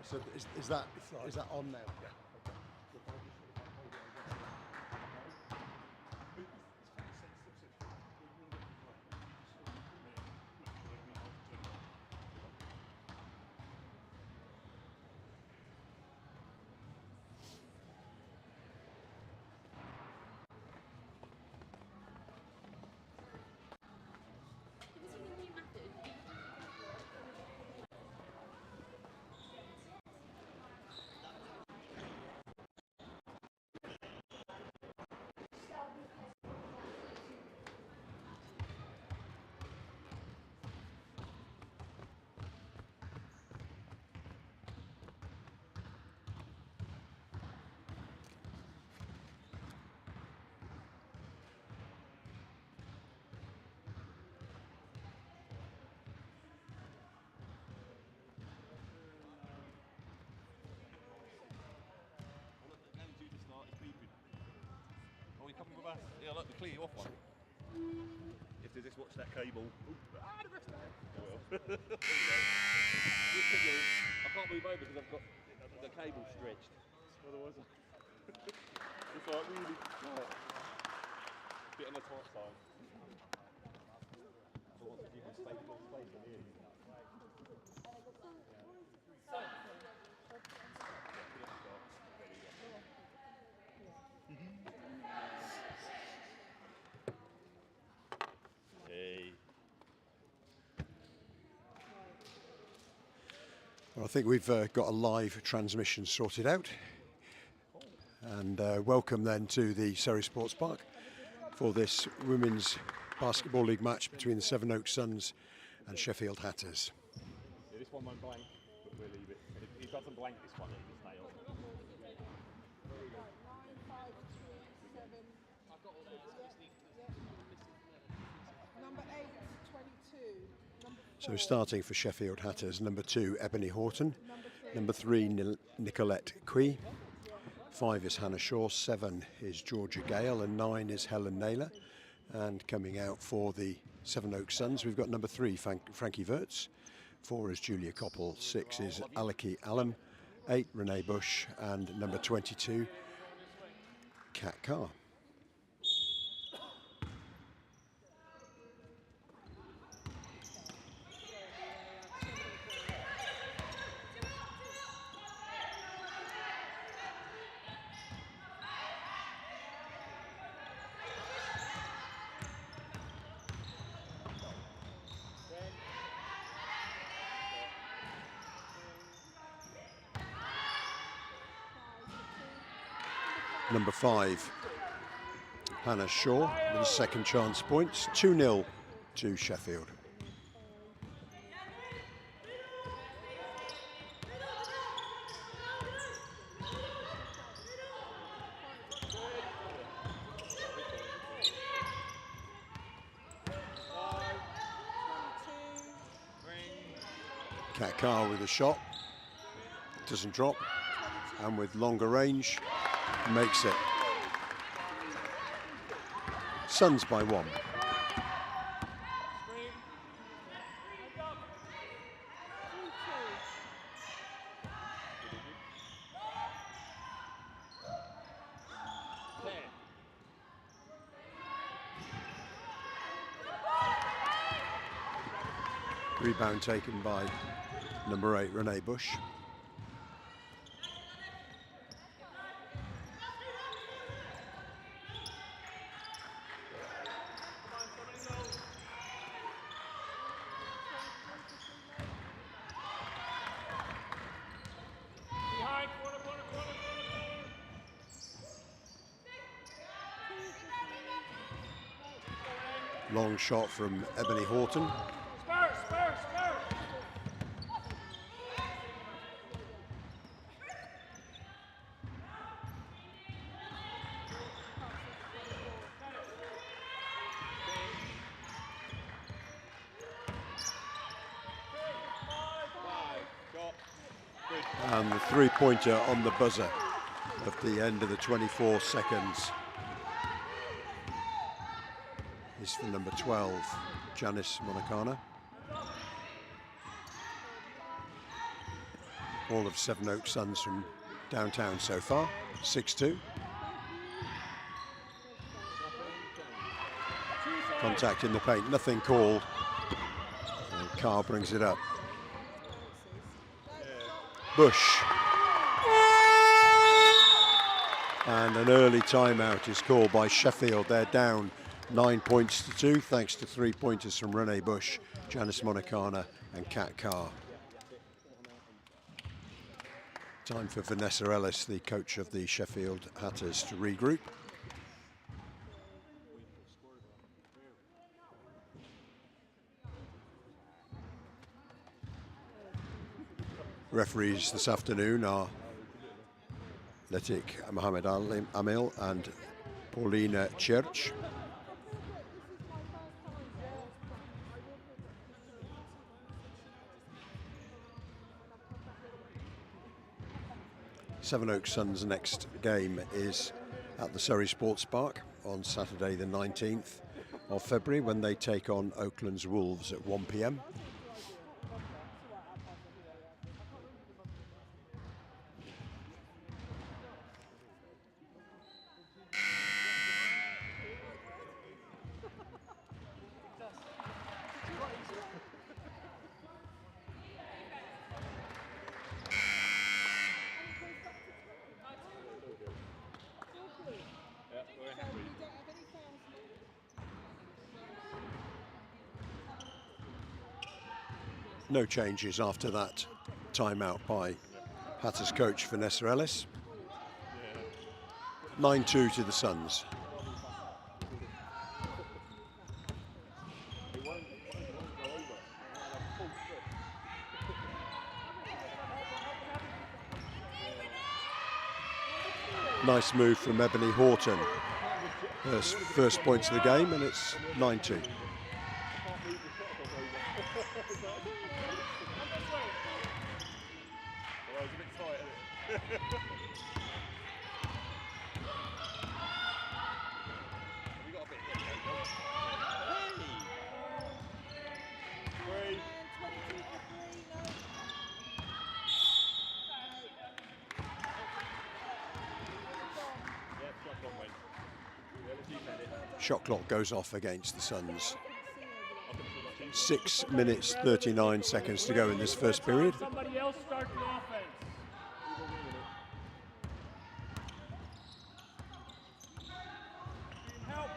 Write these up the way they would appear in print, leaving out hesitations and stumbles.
So is that on now? Yeah. Are we coming with us? Yeah, look, we clear you off one. If they just watch that cable. The rest of it. Oh, well. I can't move over because I've got the cable stretched. Otherwise, it's like really tight. Bit on the tight side. So once you can space in here. Well, I think we've got a live transmission sorted out. And welcome then to the Surrey Sports Park for this Women's Basketball League match between the Sevenoaks Suns and Sheffield Hatters. Yeah, this one won't blank, but we'll leave it. And if it doesn't blank this one, it'll stay on. Number 8, 22. So starting for Sheffield Hatters, number 2, Ebony Horton. Number 3, Nicolette Quee. 5 is Hannah Shaw. 7 is Georgia Gale. And 9 is Helen Naylor. And coming out for the Sevenoaks Suns, we've got number 3, Frankie Wirtz. 4 is Julia Koppel. 6 is Aleki Allen. 8, Renee Bush. And number 22, Kat Carr. Number 5, Hannah Shaw with a second chance points, 2-0 to Sheffield. Kat Carr with a shot, doesn't drop, and with longer range, makes it. Suns by 1. Rebound taken by number 8, Renee Bush. Long shot from Ebony Horton. And the three-pointer on the buzzer at the end of the 24 seconds is for number 12, Janice Monacana. all of Sevenoaks Suns from downtown so far. 6-2. Contact in the paint, nothing called. And Carr brings it up. Bush. And an early timeout is called by Sheffield. They're down 9 points to 2, thanks to 3-pointers from Renee Bush, Janice Monacana and Kat Carr. Time for Vanessa Ellis, the coach of the Sheffield Hatters, to regroup. Referees this afternoon are Letik Mohamed Amil and Paulina Church. Sevenoaks Suns' next game is at the Surrey Sports Park on Saturday the 19th of February when they take on Oakland's Wolves at 1 p.m. No changes after that timeout by Hatters coach Vanessa Ellis. 9-2 to the Suns. Nice move from Ebony Horton. First points of the game, and it's 9-2. Shot clock goes off against the Suns. 6 minutes 39 seconds to go in this first period. Somebody else start the offense. Help.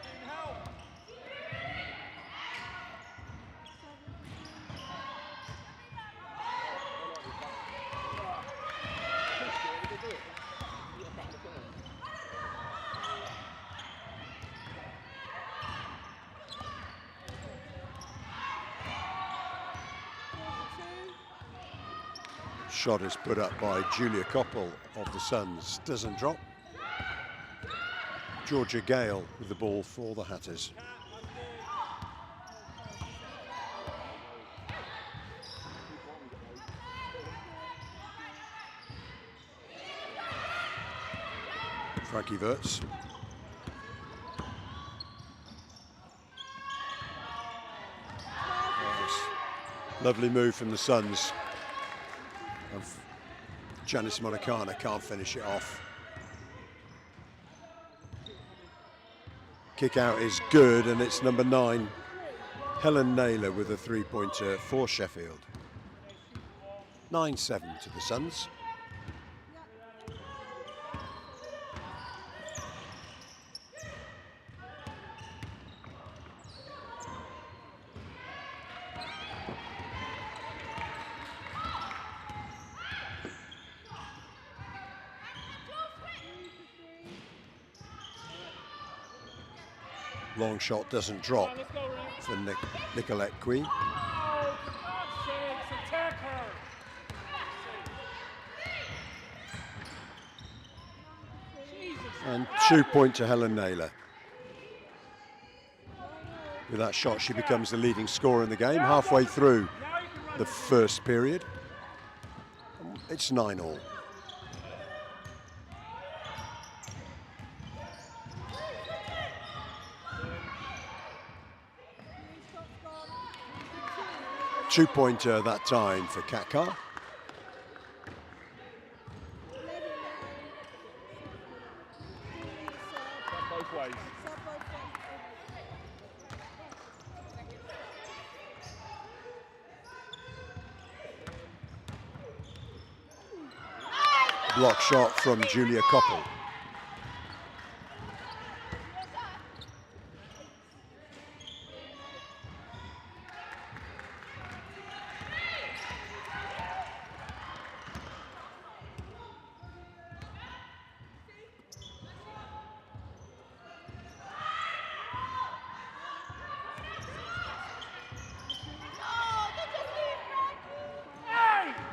Shot is put up by Julia Koppel of the Suns. Doesn't drop. Georgia Gale with the ball for the Hatters. Frankie Wirtz. Lovely move from the Suns. Janice Monacana can't finish it off. Kick out is good, and it's number 9, Helen Naylor, with a 3-pointer for Sheffield. 9-7 to the Suns. Long shot doesn't drop for Nicolette Queen. And 2-point to Helen Naylor. With that shot, she becomes the leading scorer in the game halfway through the first period. It's 9-all. Two-pointer that time for Kat Carr. block shot from Julia Koppel.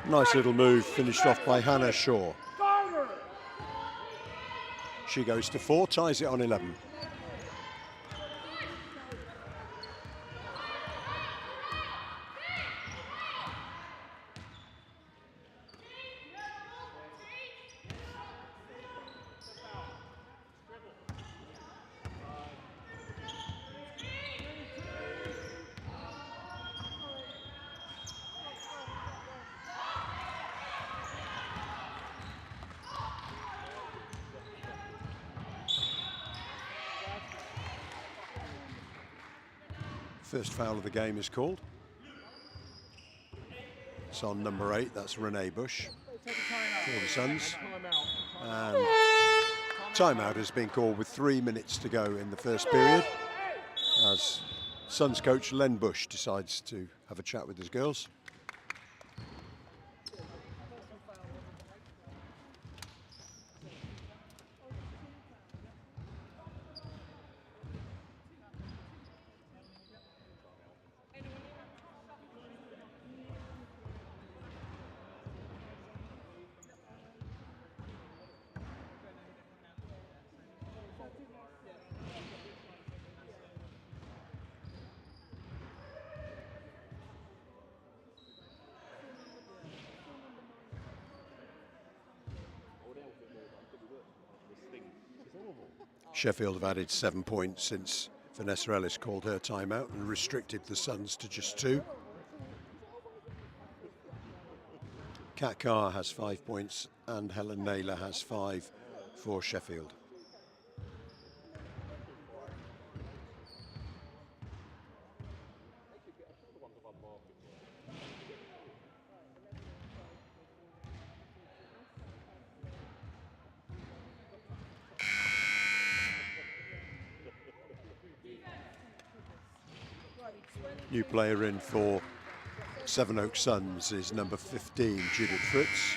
Nice little move, finished off by Hannah Shaw. She goes to 4, ties it on 11. First foul of the game is called. It's on number 8, that's Renee Bush for the Suns. And timeout has been called with 3 minutes to go in the first period, as Suns coach Len Bush decides to have a chat with his girls. Sheffield have added 7 points since Vanessa Ellis called her timeout and restricted the Suns to just 2. Kat Carr has 5 points and Helen Naylor has 5 for Sheffield. New player in for Sevenoaks Suns is number 15, Judith Fritz.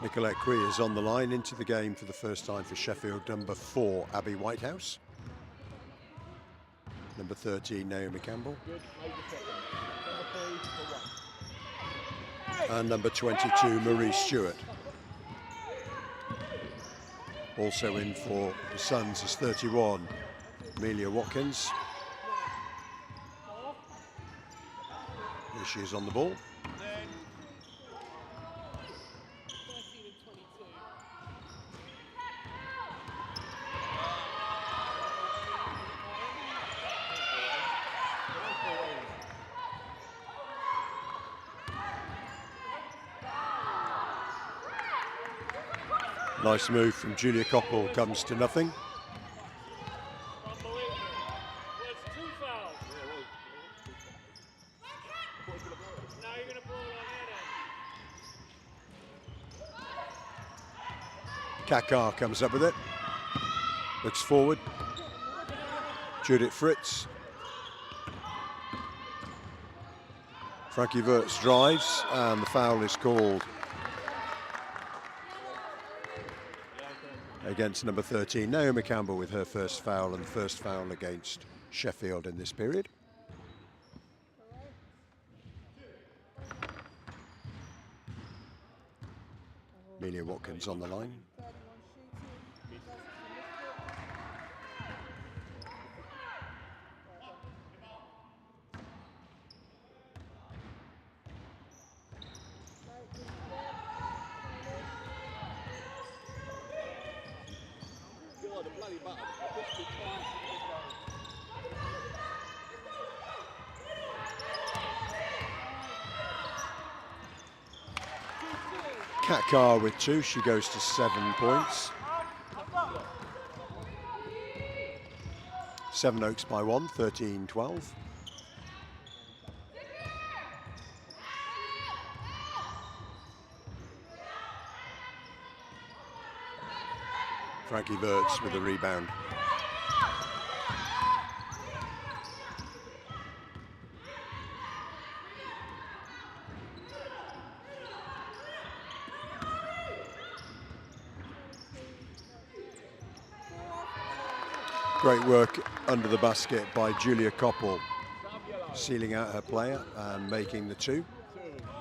Nicolette Quee is on the line into the game for the first time for Sheffield. Number 4, Abby Whitehouse. Number 13, Naomi Campbell. And number 22, Marie Stewart. Also in for the Suns is 31, Amelia Watkins. Here she is on the ball. Nice move from Julia Koppel, comes to nothing. Kakar comes up with it, looks forward. Judith Fritz. Frankie Wirtz drives and the foul is called against number 13, Naomi Campbell, with her first foul, and the first foul against Sheffield in this period. Amelia Watkins on the line. Kat Carr with 2, she goes to 7 points. Sevenoaks by 1, 13-12. Frankie Wirtz with the rebound. Great work under the basket by Julia Koppel, sealing out her player and making the 2.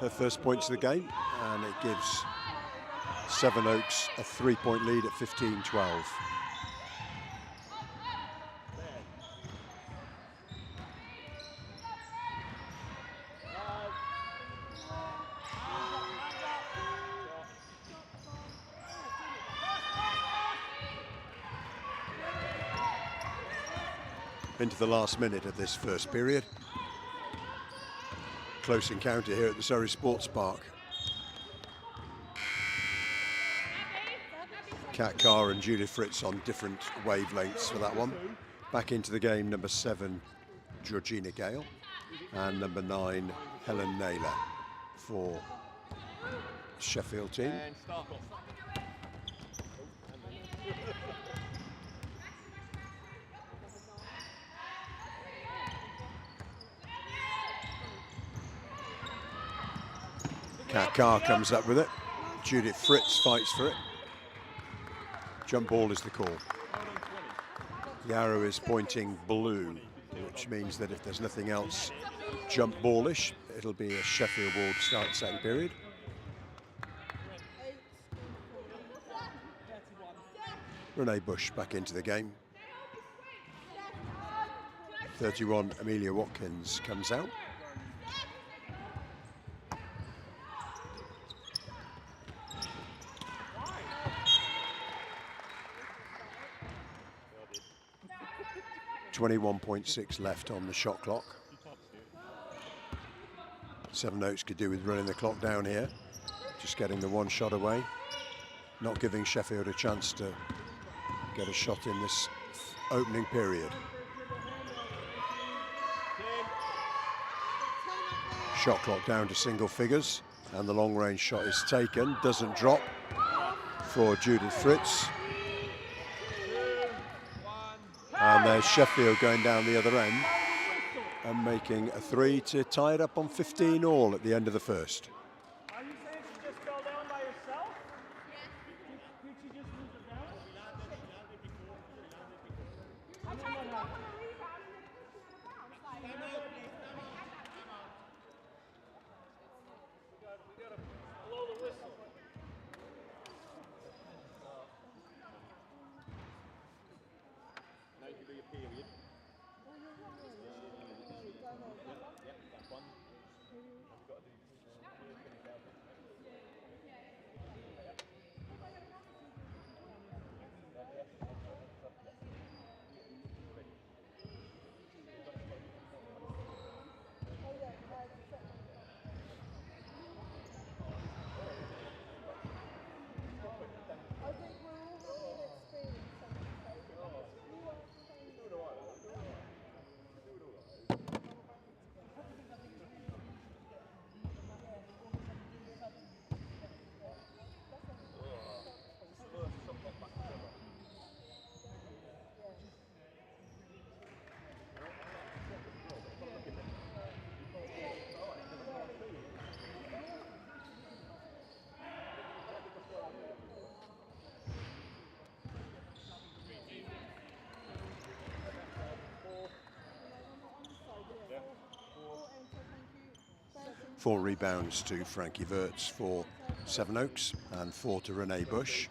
Her first points of the game, and it gives Sevenoaks a 3-point lead at 15-12. Into the last minute of this first period. Close encounter here at the Surrey Sports Park. Kat Carr and Judith Fritz on different wavelengths for that one. Back into the game, number 7, Georgina Gale, and number 9, Helen Naylor for Sheffield team. Kat Carr comes up with it. Judith Fritz fights for it. Jump ball is the call. The arrow is pointing blue, which means that if there's nothing else jump ballish, it'll be a Sheffield ball to start the second period. Renee Bush back into the game. 31, Amelia Watkins comes out. .6 left on the shot clock. Sevenoaks could do with running the clock down here. Just getting the 1 shot away. Not giving Sheffield a chance to get a shot in this opening period. Shot clock down to single figures, and the long range shot is taken. Doesn't drop for Judith Fritz. And there's Sheffield going down the other end and making a 3 to tie it up on 15 all at the end of the first. Are you saying she just fell down by herself? Did she just lose it down? Blow the whistle. Now you can do your period. That's one. I've got to do Four rebounds to Frankie Wirtz for Sevenoaks and 4 to Renee Bush.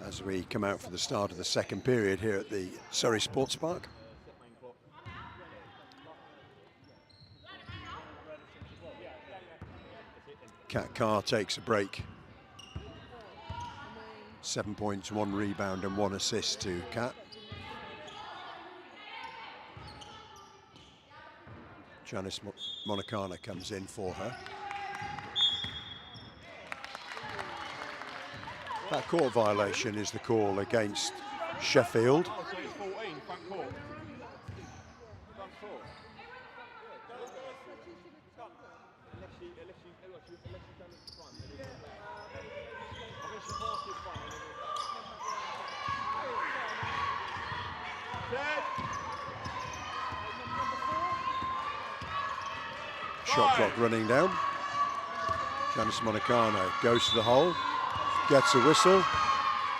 As we come out for the start of the second period here at the Surrey Sports Park. Kat Carr takes a break. 7 points, 1 rebound and 1 assist to Kat. Janice Monacana comes in for her. That court violation is the call against Sheffield. So it's 14, front court. Front court. Unless you done it front. I think she passed it front. Shot clock running down. Janice Monicano goes to the hole, gets a whistle,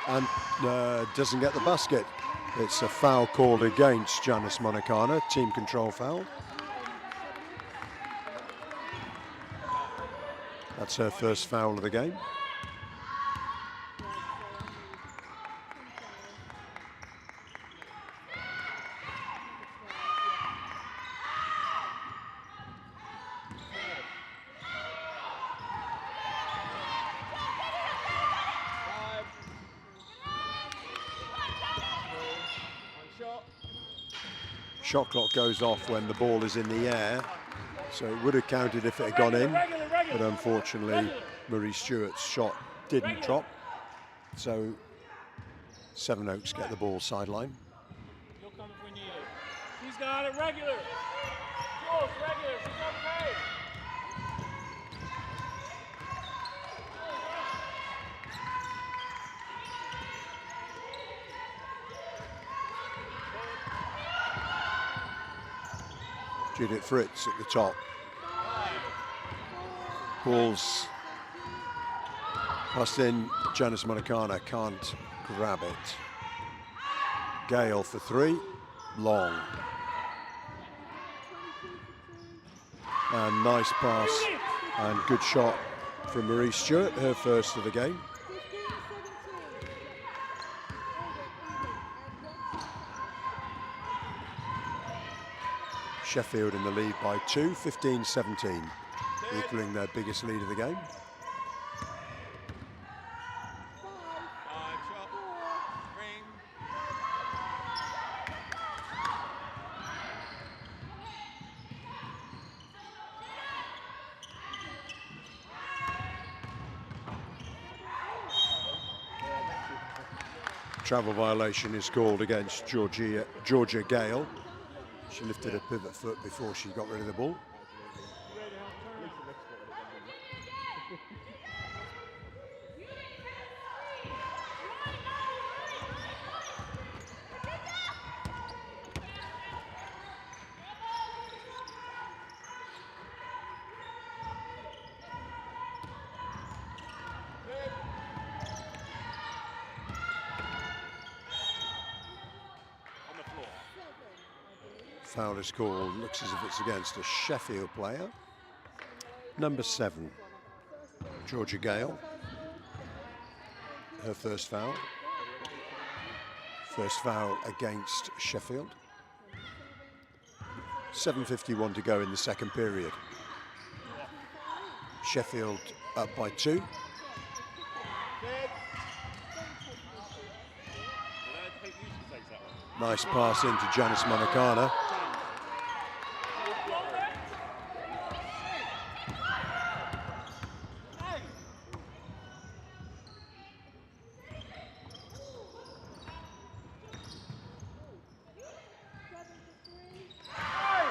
and doesn't get the basket. It's a foul called against Janice Monicano, team control foul. That's her first foul of the game. Shot clock goes off when the ball is in the air, so it would have counted if it had gone in, but unfortunately Marie Stewart's shot didn't drop, so Sevenoaks get the ball sideline. You'll come if we need it. She's got it regular. Close, regular. She's okay. Judith Fritz at the top. Ball's passed in. Janice Monicano can't grab it. Gale for three. Long. And nice pass and good shot from Marie Stewart, her first of the game. Sheffield in the lead by 2, 15-17, equaling their biggest lead of the game. Travel violation is called against Georgia Gale. She lifted her pivot foot before she got rid of the ball. Foul is called, looks as if it's against a Sheffield player. Number 7, Georgia Gale. Her first foul. First foul against Sheffield. 7:51 to go in the second period. Sheffield up by 2. Nice pass into Janice Monicano.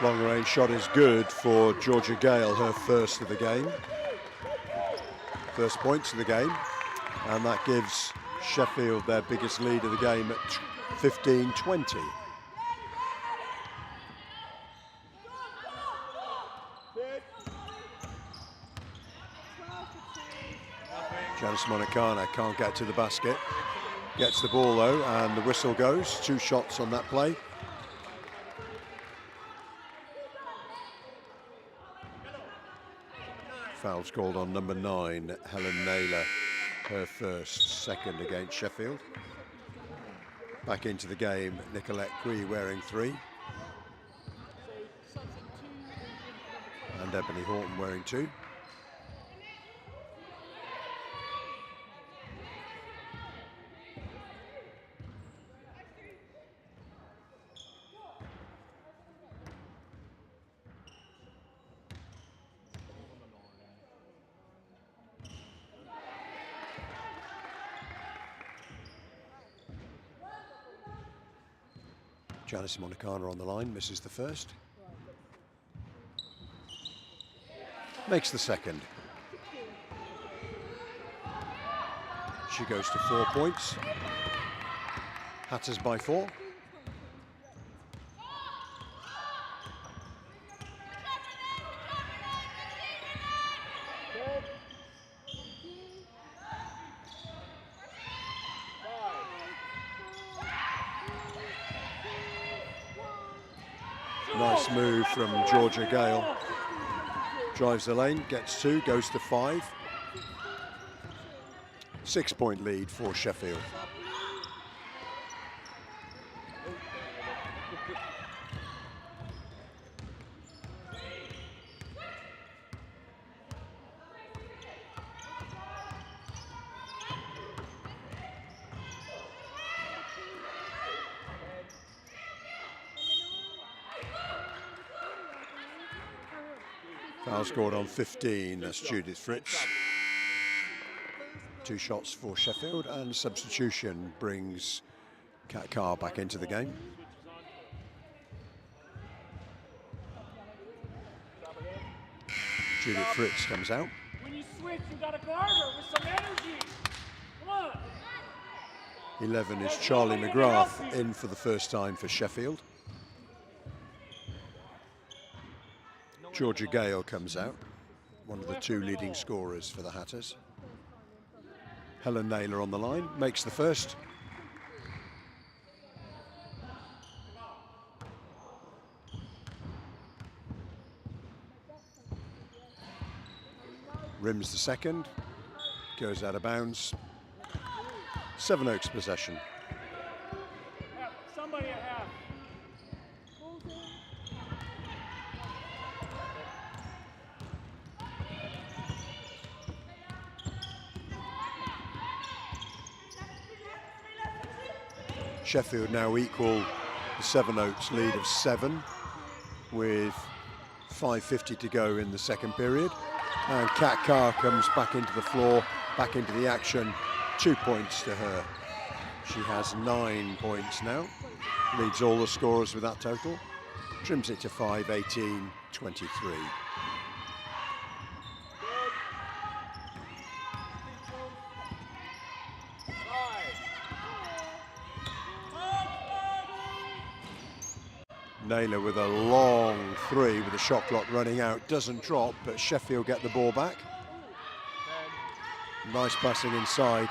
Long range shot is good for Georgia Gale, her first of the game. First points of the game. And that gives Sheffield their biggest lead of the game at 15-20. Janice Monicano can't get to the basket. Gets the ball though, and the whistle goes. 2 shots on that play. Foul's called on number 9, Helen Naylor, her first, second against Sheffield. Back into the game, Nicolette Quee wearing 3. And Ebony Horton wearing 2. Janice Monicana on the line, misses the first. Makes the second. She goes to 4 points. Hatters by 4. Nice move from Georgia Gale. Drives the lane, gets 2, goes to 5. 6-point lead for Sheffield. Foul scored on 15, that's Judith Fritz. 2 shots for Sheffield, and substitution brings Kat Carr back into the game. Judith Fritz comes out. When you switch, you got to guard her with some energy. Come on. 11 is Charlie McGrath in for the first time for Sheffield. Georgia Gale comes out, one of the 2 leading scorers for the Hatters. Helen Naylor on the line, makes the first. Rims the second, goes out of bounds. Sevenoaks possession. Somebody a half. Sheffield now equal the Sevenoaks lead of 7 with 5:50 to go in the second period. And Kat Carr comes back into the floor, back into the action. 2 points to her. She has 9 points now. Leads all the scorers with that total. Trims it to 5, 18, 23. Naylor with a long 3 with the shot clock running out. Doesn't drop, but Sheffield get the ball back. Nice passing inside.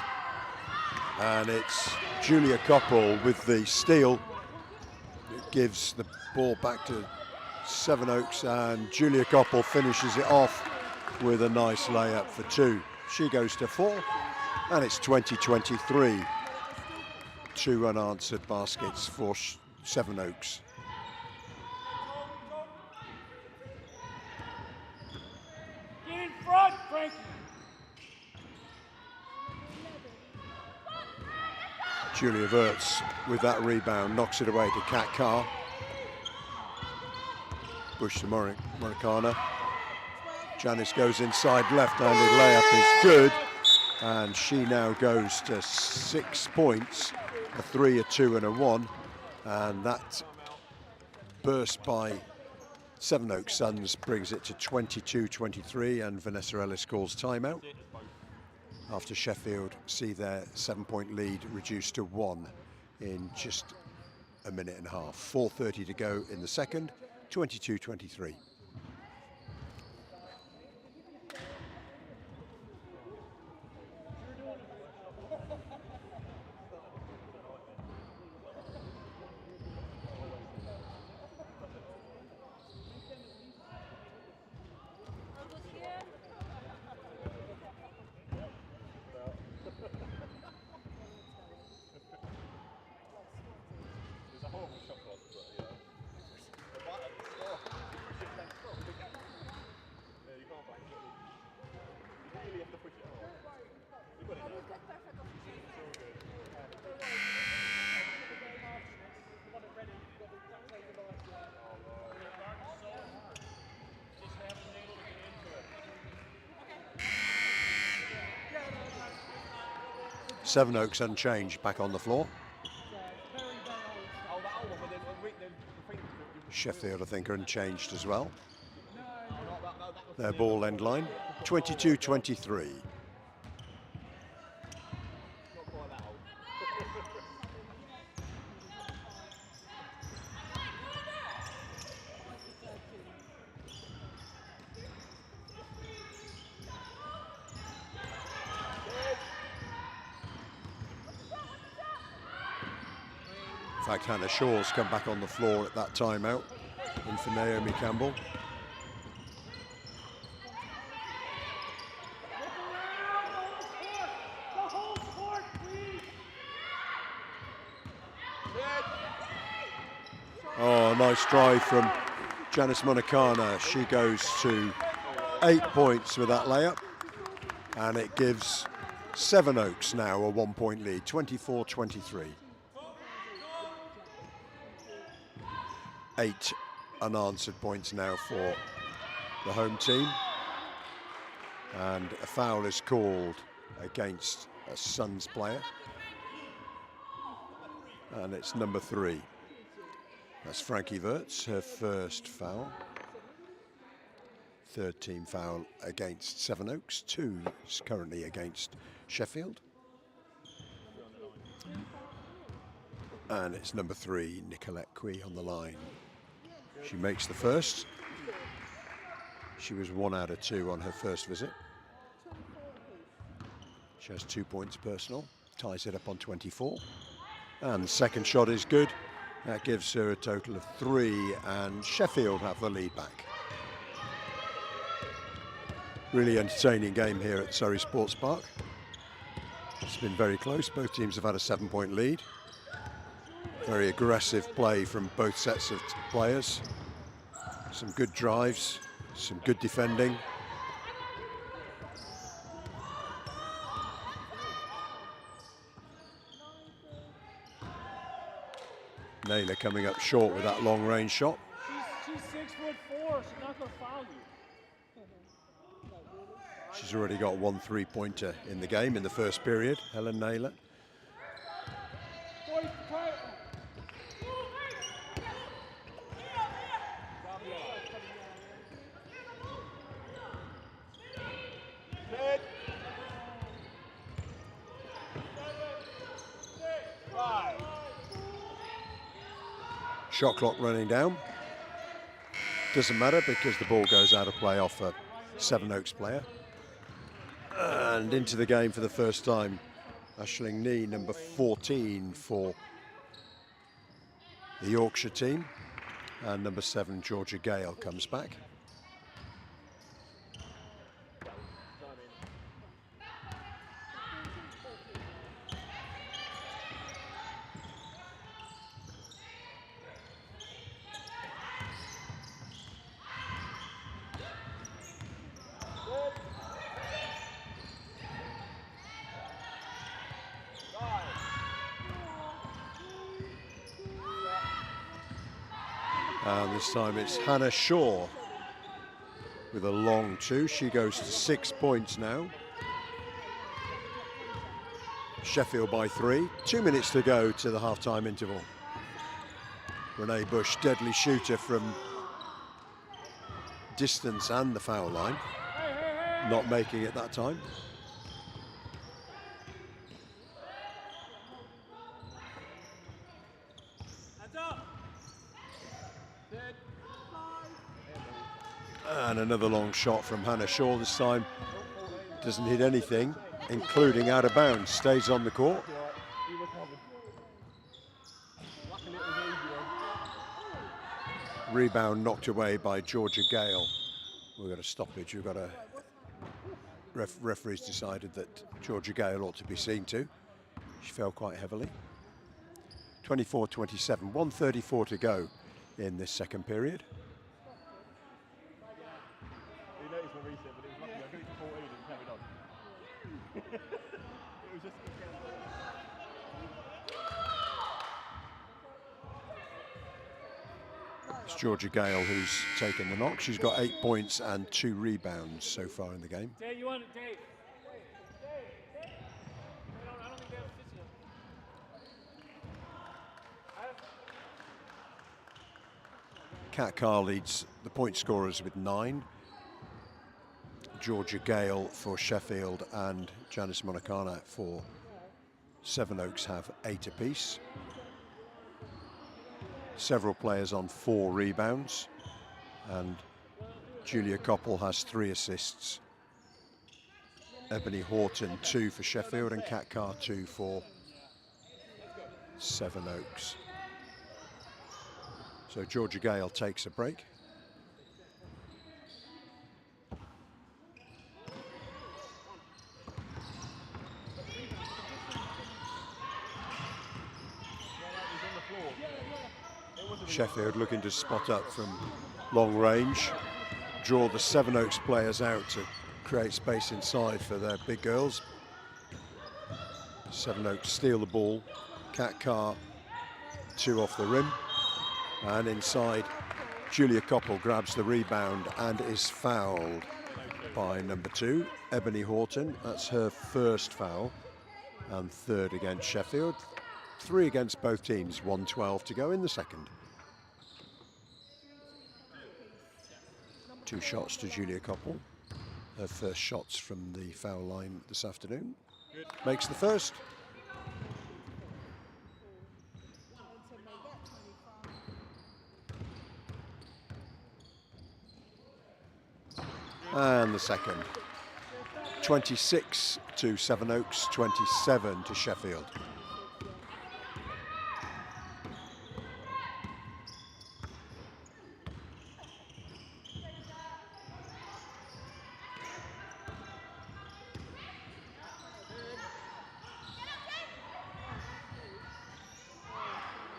And it's Julia Koppel with the steal. It gives the ball back to Sevenoaks, and Julia Koppel finishes it off with a nice layup for 2. She goes to 4, and it's 20-23. 2 unanswered baskets for Sevenoaks. Julia Wirtz with that rebound, knocks it away to Kat Carr. Bush to Moricana. Janice goes inside, left-handed layup is good. And she now goes to 6 points, a 3, a 2 and a 1. And that burst by Sevenoaks Suns brings it to 22-23, and Vanessa Ellis calls timeout after Sheffield see their 7-point lead reduced to 1 in just a minute and a half. 4:30 to go in the second, 22-23. Sevenoaks unchanged, back on the floor. Sheffield, I think, are unchanged as well. Their ball end line, 22-23. In fact, Hannah Shaw's come back on the floor at that timeout, in for Naomi Campbell. Oh, nice drive from Janice Monacana. She goes to 8 points with that layup, and it gives Sevenoaks now a 1-point lead, 24-23. 8 unanswered points now for the home team, and a foul is called against a Suns player, and it's number 3. That's Frankie Wirtz, her first foul. Third team foul against Sevenoaks, 2 is currently against Sheffield. And it's number 3, Nicolette Quee, on the line. She makes the first. She was 1 out of 2 on her first visit. She has 2 points personal, ties it up on 24. And the second shot is good. That gives her a total of 3, and Sheffield have the lead back. Really entertaining game here at Surrey Sports Park. It's been very close. Both teams have had a 7-point lead. Very aggressive play from both sets of players. Some good drives, some good defending. Naylor coming up short with that long range shot. She's 6'4", she's not going to foul you. She's already got 1 3-pointer in the game in the first period, Helen Naylor. Shot clock running down. Doesn't matter because the ball goes out of play off a Sevenoaks player. And into the game for the first time, Aisling Nee, number 14 for the Yorkshire team. And number 7, Georgia Gale, comes back. And this time it's Hannah Shaw with a long 2. She goes to 6 points now. Sheffield by 3. 2 minutes to go to the half-time interval. Renee Bush, deadly shooter from distance and the foul line. Not making it that time. And another long shot from Hannah Shaw this time. Doesn't hit anything, including out of bounds. Stays on the court. Rebound knocked away by Georgia Gale. We've got a stoppage. We've got a referees decided that Georgia Gale ought to be seen to. She fell quite heavily. 24-27, 1:34 to go in this second period. It's Georgia Gale who's taken the knock. She's got 8 points and 2 rebounds so far in the game. Dave, you want it, Dave? Dave. I don't think they have physio. Kat Carr leads the point scorers with 9. Georgia Gale for Sheffield and Janice Monacana for Sevenoaks have 8 apiece. Several players on 4 rebounds, and Julia Koppel has 3 assists. Ebony Horton 2 for Sheffield and Kat Carr 2 for Sevenoaks. So Georgia Gale takes a break. Sheffield looking to spot up from long range, draw the Sevenoaks players out to create space inside for their big girls. Sevenoaks steal the ball. Kat Carr 2 off the rim, and inside Julia Koppel grabs the rebound and is fouled by number 2, Ebony Horton. That's her first foul and 3rd against Sheffield. 3 against both teams, 1:12 to go in the second. 2 shots to Julia Koppel. Her first shots from the foul line this afternoon. Makes the first. And the second. 26 to Sevenoaks, 27 to Sheffield.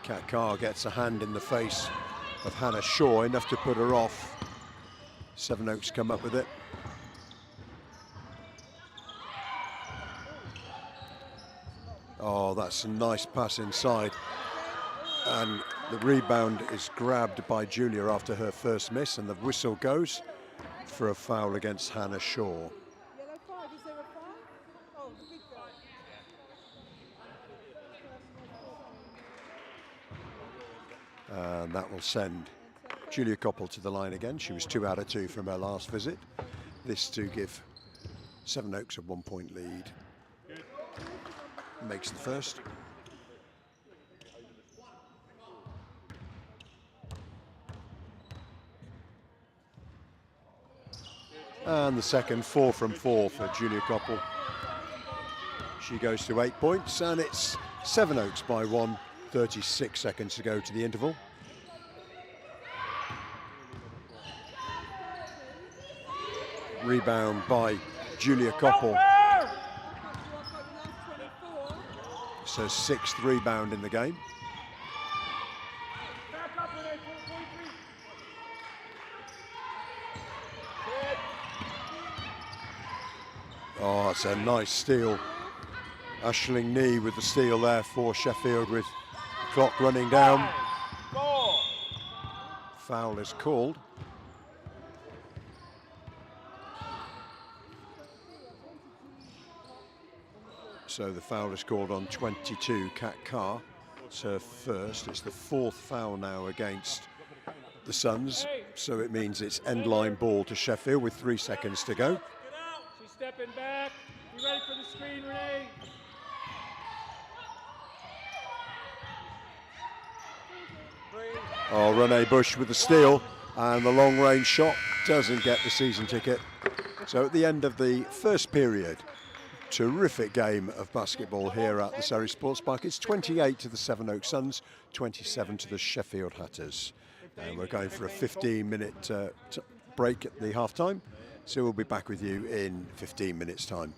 Kat Carr gets a hand in the face of Hannah Shaw, enough to put her off. Sevenoaks come up with it. Oh, that's a nice pass inside. And the rebound is grabbed by Julia after her first miss, and the whistle goes for a foul against Hannah Shaw. Yellow 5, is there a 5? Oh, the big guy. And that will send Julia Koppel to the line again. She was 2 out of 2 from her last visit. This to give Sevenoaks a 1-point lead. Makes the first. And the second, 4 from 4 for Julia Koppel. She goes to 8 points, and it's Sevenoaks by 1. 36 seconds to go to the interval. Rebound by Julia Koppel. It's her 6th rebound in the game. Oh, it's a nice steal. Ashling Nee with the steal there for Sheffield, with the clock running down. Foul is called. So the foul is called on 22, Kat Carr. It's her first. It's the 4th foul now against the Suns. So it means it's end line ball to Sheffield with 3 seconds to go. She's stepping back. Be ready for the screen, Renee. Oh, Renee Bush with the steal, and the long range shot doesn't get the season ticket. So at the end of the first period, terrific game of basketball here at the Surrey Sports Park. It's 28 to the Sevenoaks Suns, 27 to the Sheffield Hatters. And we're going for a 15-minute break at the half-time. So we'll be back with you in 15 minutes' time.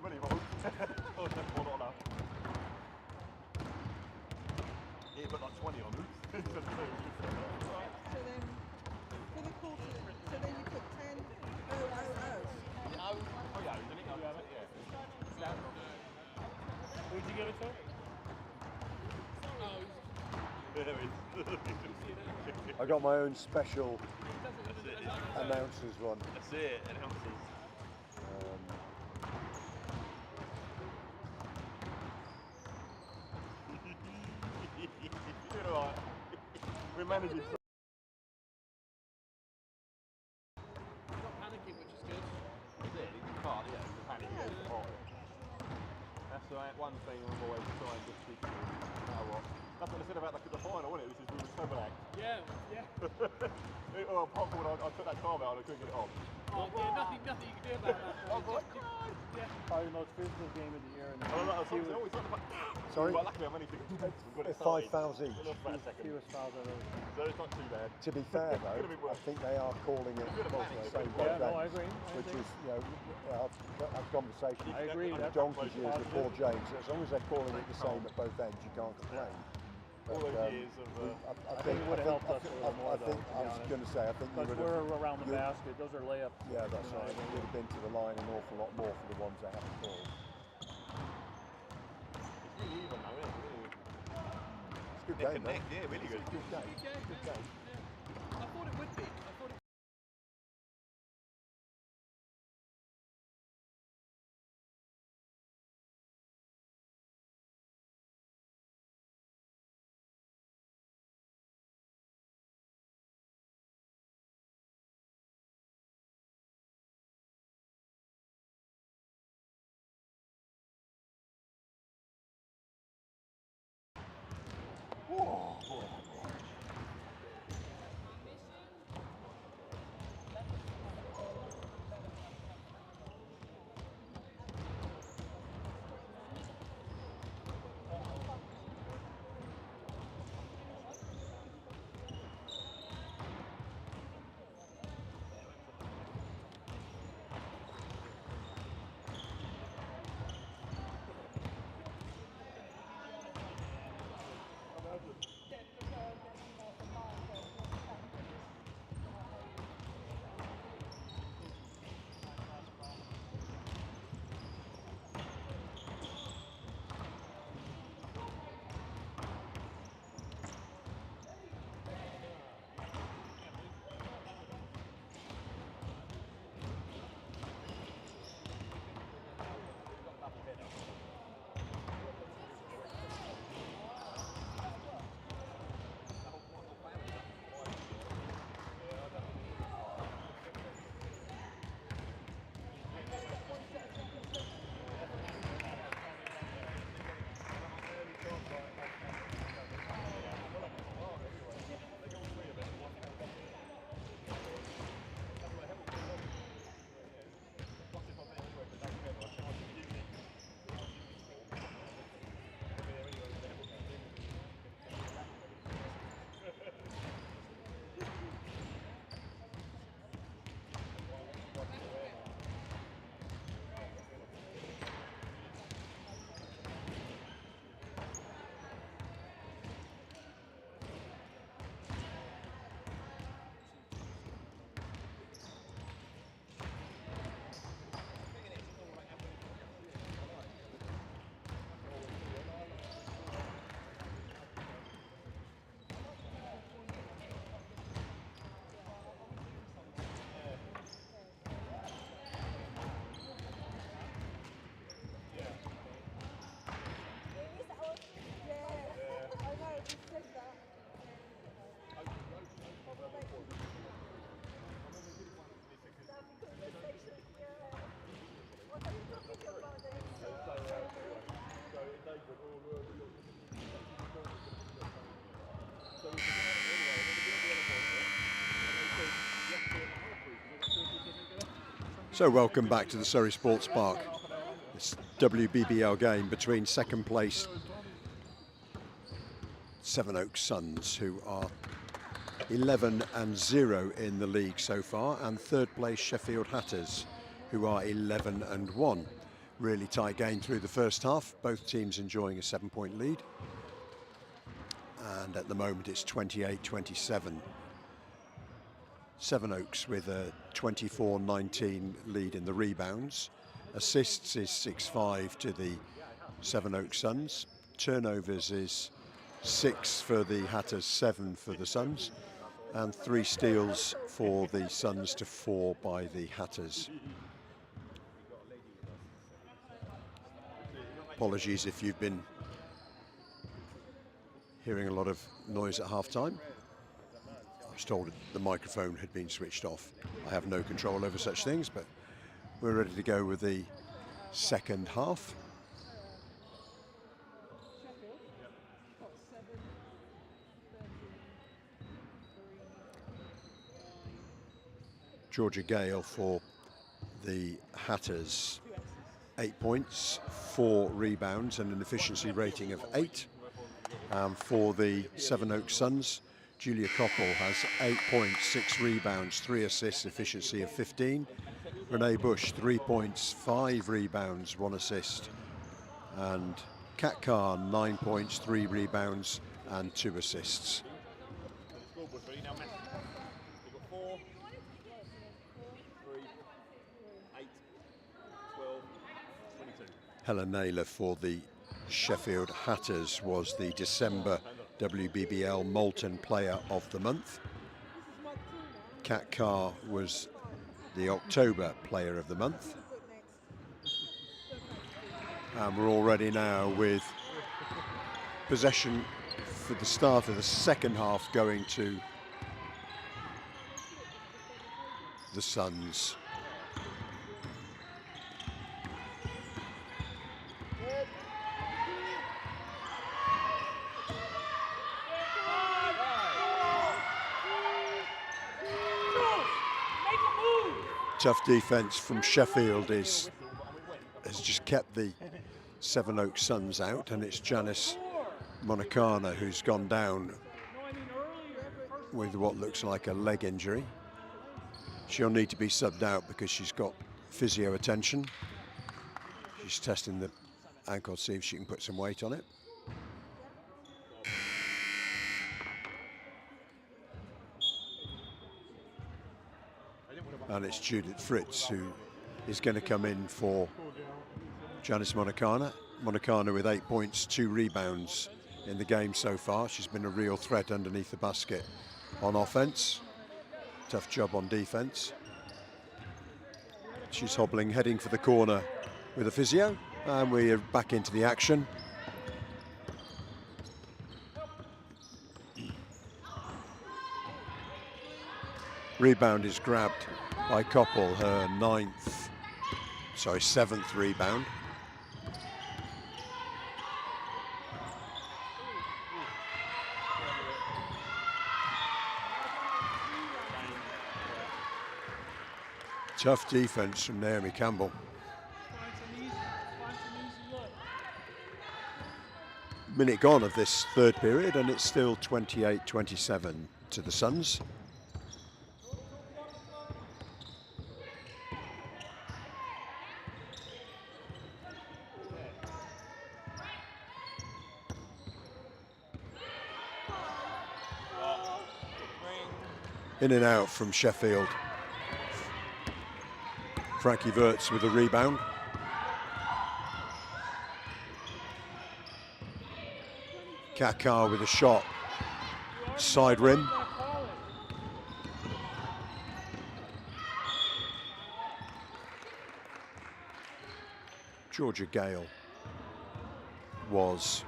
20, but oh, that's not enough. Yeah, but like 20 on hoops. So then, for the quarter, so then you put 10, Oh yeah, isn't it? Yeah. Who'd you give it to? I got my own special announcers one. That's it, announcers. You're right. We're managing. Not panicking, which is good. That's it, you can't, yeah, the panic is hot. That's right, one thing I'm always trying to speak to, no matter what. That's what I said about the final, wasn't it? This is we were so relaxed. Yeah. Oh, apart from when I took that carve out and I couldn't get it off. Oh, yeah, nothing you can do about that. I was like, Christ! Probably the most physical game of the year. And Sorry? Well, luckily I'm only thinking we've got it 5 fouls each. fewest fouls I've ever seen. So it's not too bad. To be fair though, I think they are calling it both the same Yeah, both no, I ends, agree. which is, you know, I've got that conversation I agree. for That's donkey's years positive. before James. As long as they're calling it the same at both ends, you can't complain. All those years of... I think it would have helped us a little more, though, I was going to say, I think you Because would have... we're around the basket. Those are layups. Yeah, that's right. You would have been to the line an awful lot more for the ones they haven't called. It's really even though, isn't it? It's a good game, though. Yeah, really good. Good game. Good game. I thought it would be. So welcome back to the Surrey Sports Park. This WBBL game between second place Sevenoaks Suns, who are 11-0 in the league so far, and third place Sheffield Hatters, who are 11-1. Really tight game through the first half. Both teams enjoying a 7-point lead. And at the moment it's 28-27. Sevenoaks with a 24-19 lead in the rebounds. Assists is 6-5 to the Sevenoaks Suns. Turnovers is 6 for the Hatters, 7 for the Suns. And 3 steals for the Suns to 4 by the Hatters. Apologies if you've been hearing a lot of noise at half-time. I was told the microphone had been switched off. I have no control over such things, but we're ready to go with the second half. Georgia Gale for the Hatters, 8 points, 4 rebounds and an efficiency rating of 8. For the Sevenoaks Suns, Julia Koppel has 8 points, 6 rebounds, 3 assists, efficiency of 15. Renee Bush, 3 points, 5 rebounds, 1 assist. And Kat Carr, 9 points, 3 rebounds and 2 assists. Helen Naylor for the Sheffield Hatters was the December WBBL Moulton Player of the Month. Kat Carr was the October Player of the Month. And we're all ready now with possession for the start of the second half going to the Suns. Tough defense from Sheffield has just kept the Sevenoaks Suns out, and it's Janice Monacana who's gone down with what looks like a leg injury. She'll need to be subbed out because she's got physio attention. She's testing the ankle to see if she can put some weight on it. And it's Judith Fritz who is going to come in for Janice Monacana. Monacana with 8 points, 2 rebounds in the game so far. She's been a real threat underneath the basket on offense. Tough job on defense. She's hobbling, heading for the corner with a physio, and we are back into the action. Rebound is grabbed by Koppel, her 7th rebound. Tough defense from Naomi Campbell. Minute gone of this third period, and it's still 28-27 to the Suns. In and out from Sheffield. Frankie Wirtz with a rebound. Kakar with a shot. Side rim. Georgia Gale was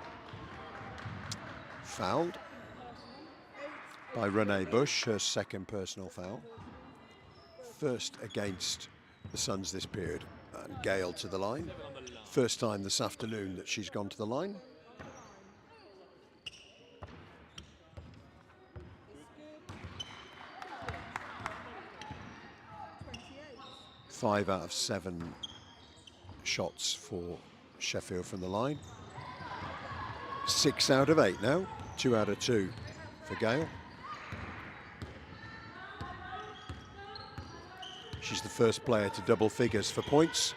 fouled by Renee Bush, her second personal foul. First against the Suns this period. And Gale to the line. First time this afternoon that she's gone to the line. Five out of 7 shots for Sheffield from the line. 6 out of 8 now. 2 out of 2 for Gale. She's the first player to double figures for points.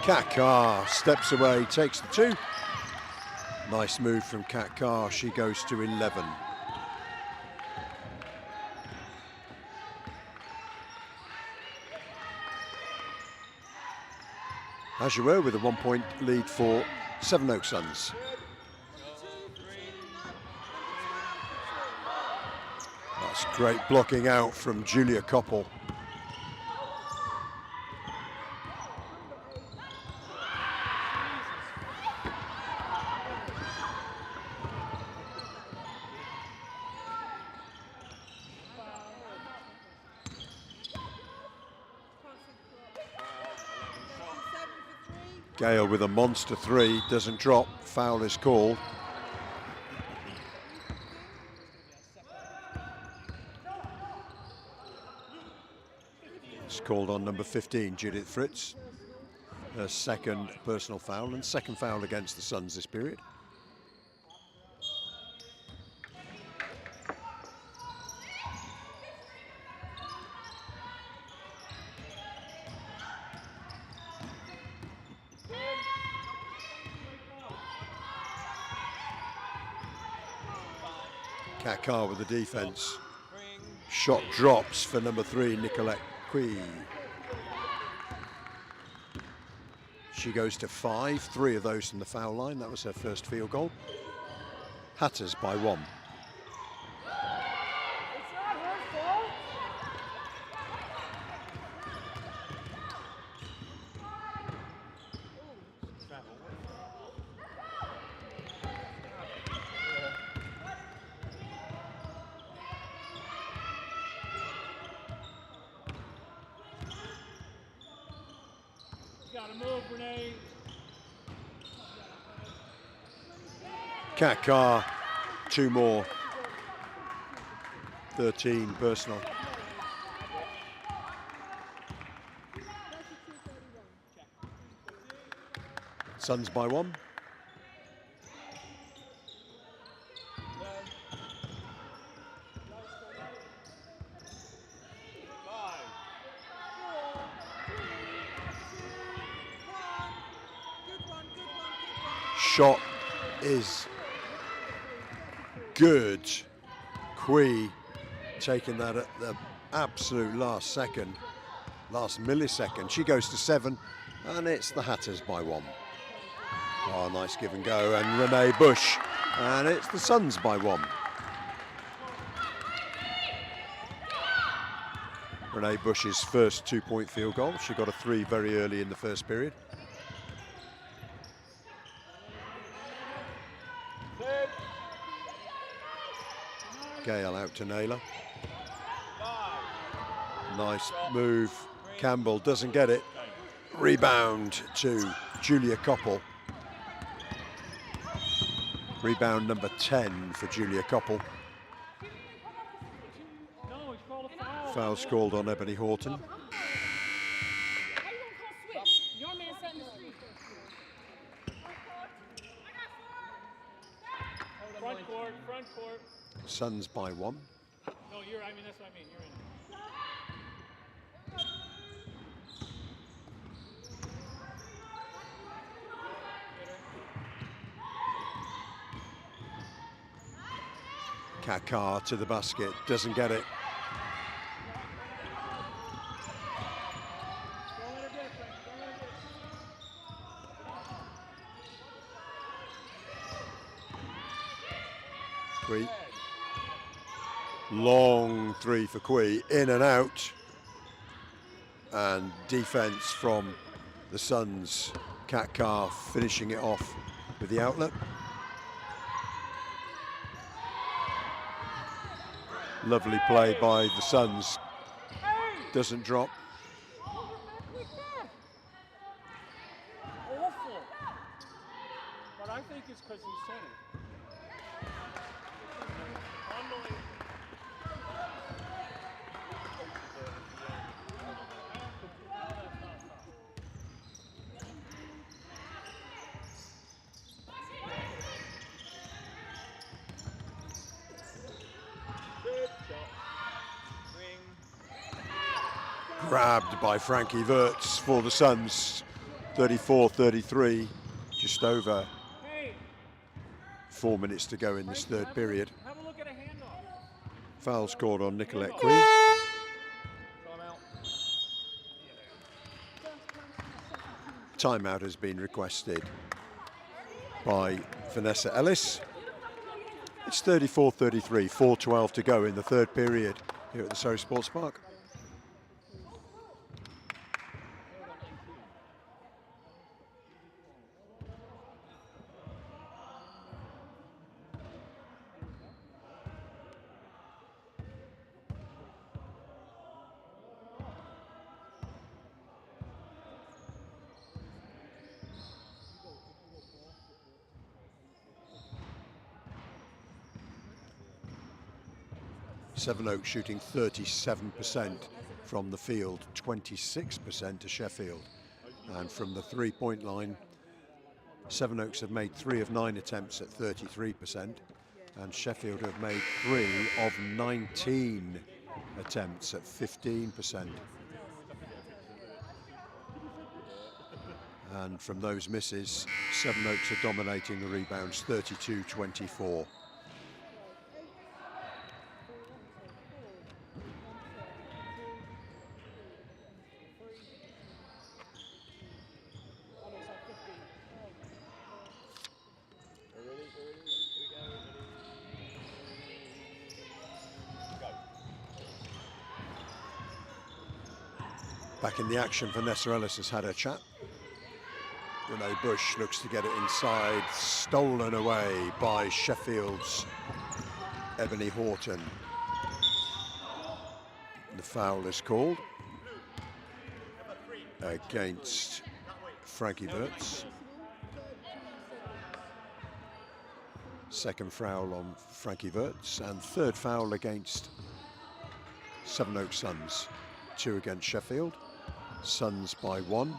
KUMAR steps away, takes the 2. Nice move from KUMAR. She goes to 11. As you were, with a 1-point lead for Sevenoaks Suns. That's great blocking out from Julia Koppel. Gale with a monster 3, doesn't drop, foul is called. It's called on number 15, Judith Fritz. Her second personal foul and second foul against the Suns this period. KUMAR with the defense. Shot drops for number 3, Nicolette Quee. She goes to 5, 3 of those from the foul line. That was her first field goal. Hatters by 1. KUMAR, 2 more. 13 personal. Suns by 1. Shot is good. Quee taking that at the absolute last second, last millisecond. She goes to 7, and it's the Hatters by 1. Oh, nice give and go, and Renee Busch, and it's the Suns by 1. Renee Busch's first 2-point field goal. She got a 3 very early in the first period. Gale out to Naylor. Nice move. Campbell doesn't get it. Rebound to Julia Koppel. Rebound number 10 for Julia Koppel. Foul's called on Ebony Horton. Front court, front court. Suns by 1. No, I mean, that's what I mean. You're in. KUMAR to the basket, doesn't get it. Quee. Long 3 for Quee, in and out. And defense from the Suns. KUMAR finishing it off with the outlet. Lovely play by the Suns. Doesn't drop. Awful. But I think it's because he said it. Unbelievable. Grabbed by Frankie Wirtz for the Suns. 34-33, just over 4 minutes to go in this third period. Have a look at a handoff. Foul scored on Nicolette Queen. Timeout has been requested by Vanessa Ellis. It's 34-33, 4:12 to go in the third period here at the Surrey Sports Park. Sevenoaks shooting 37% from the field, 26% to Sheffield. And from the three-point line, Sevenoaks have made 3 of 9 attempts at 33%, and Sheffield have made 3 of 19 attempts at 15%. And from those misses, Sevenoaks are dominating the rebounds, 32-24. Back in the action, Vanessa Ellis has had her chat. Renee Bush looks to get it inside, stolen away by Sheffield's Ebony Horton. The foul is called against Frankie Wirtz. Second foul on Frankie Wirtz, and third foul against Sevenoaks Suns. 2 against Sheffield. Suns by 1,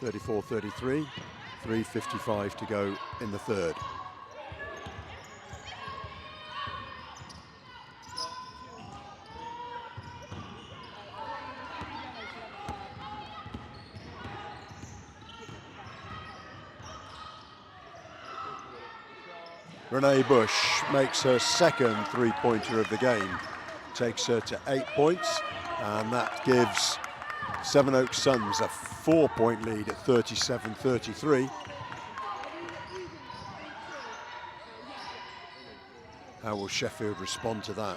34-33, 3:55 to go in the third. Renee Bush makes her second three-pointer of the game, takes her to 8 points, and that gives Sevenoaks Suns a 4-point lead at 37-33. How will Sheffield respond to that?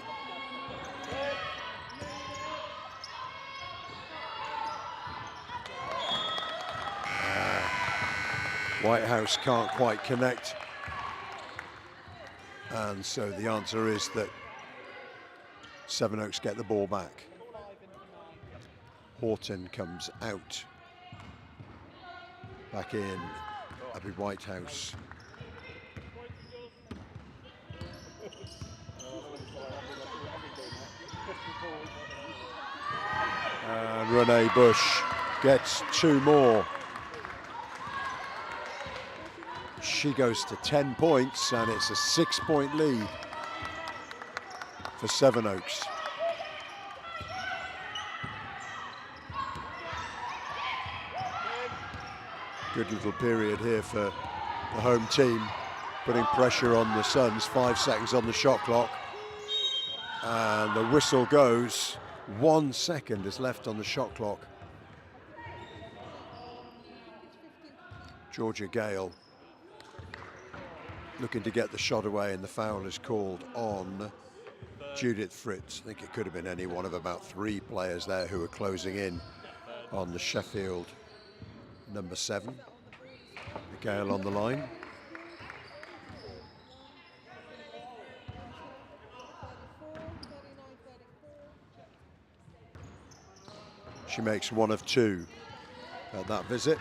Whitehouse can't quite connect. And so the answer is that Sevenoaks get the ball back. Horton comes out. Back in, Abby Whitehouse. And Renee Bush gets 2 more. She goes to 10 points, and it's a 6-point lead for Sevenoaks. Good little period here for the home team, putting pressure on the Suns. 5 seconds on the shot clock, and the whistle goes. 1 second is left on the shot clock. Georgia Gale looking to get the shot away, and the foul is called on Judith Fritz. I think it could have been any one of about 3 players there who were closing in on the Sheffield number 7. Gale on the line. She makes 1 of 2 at that visit.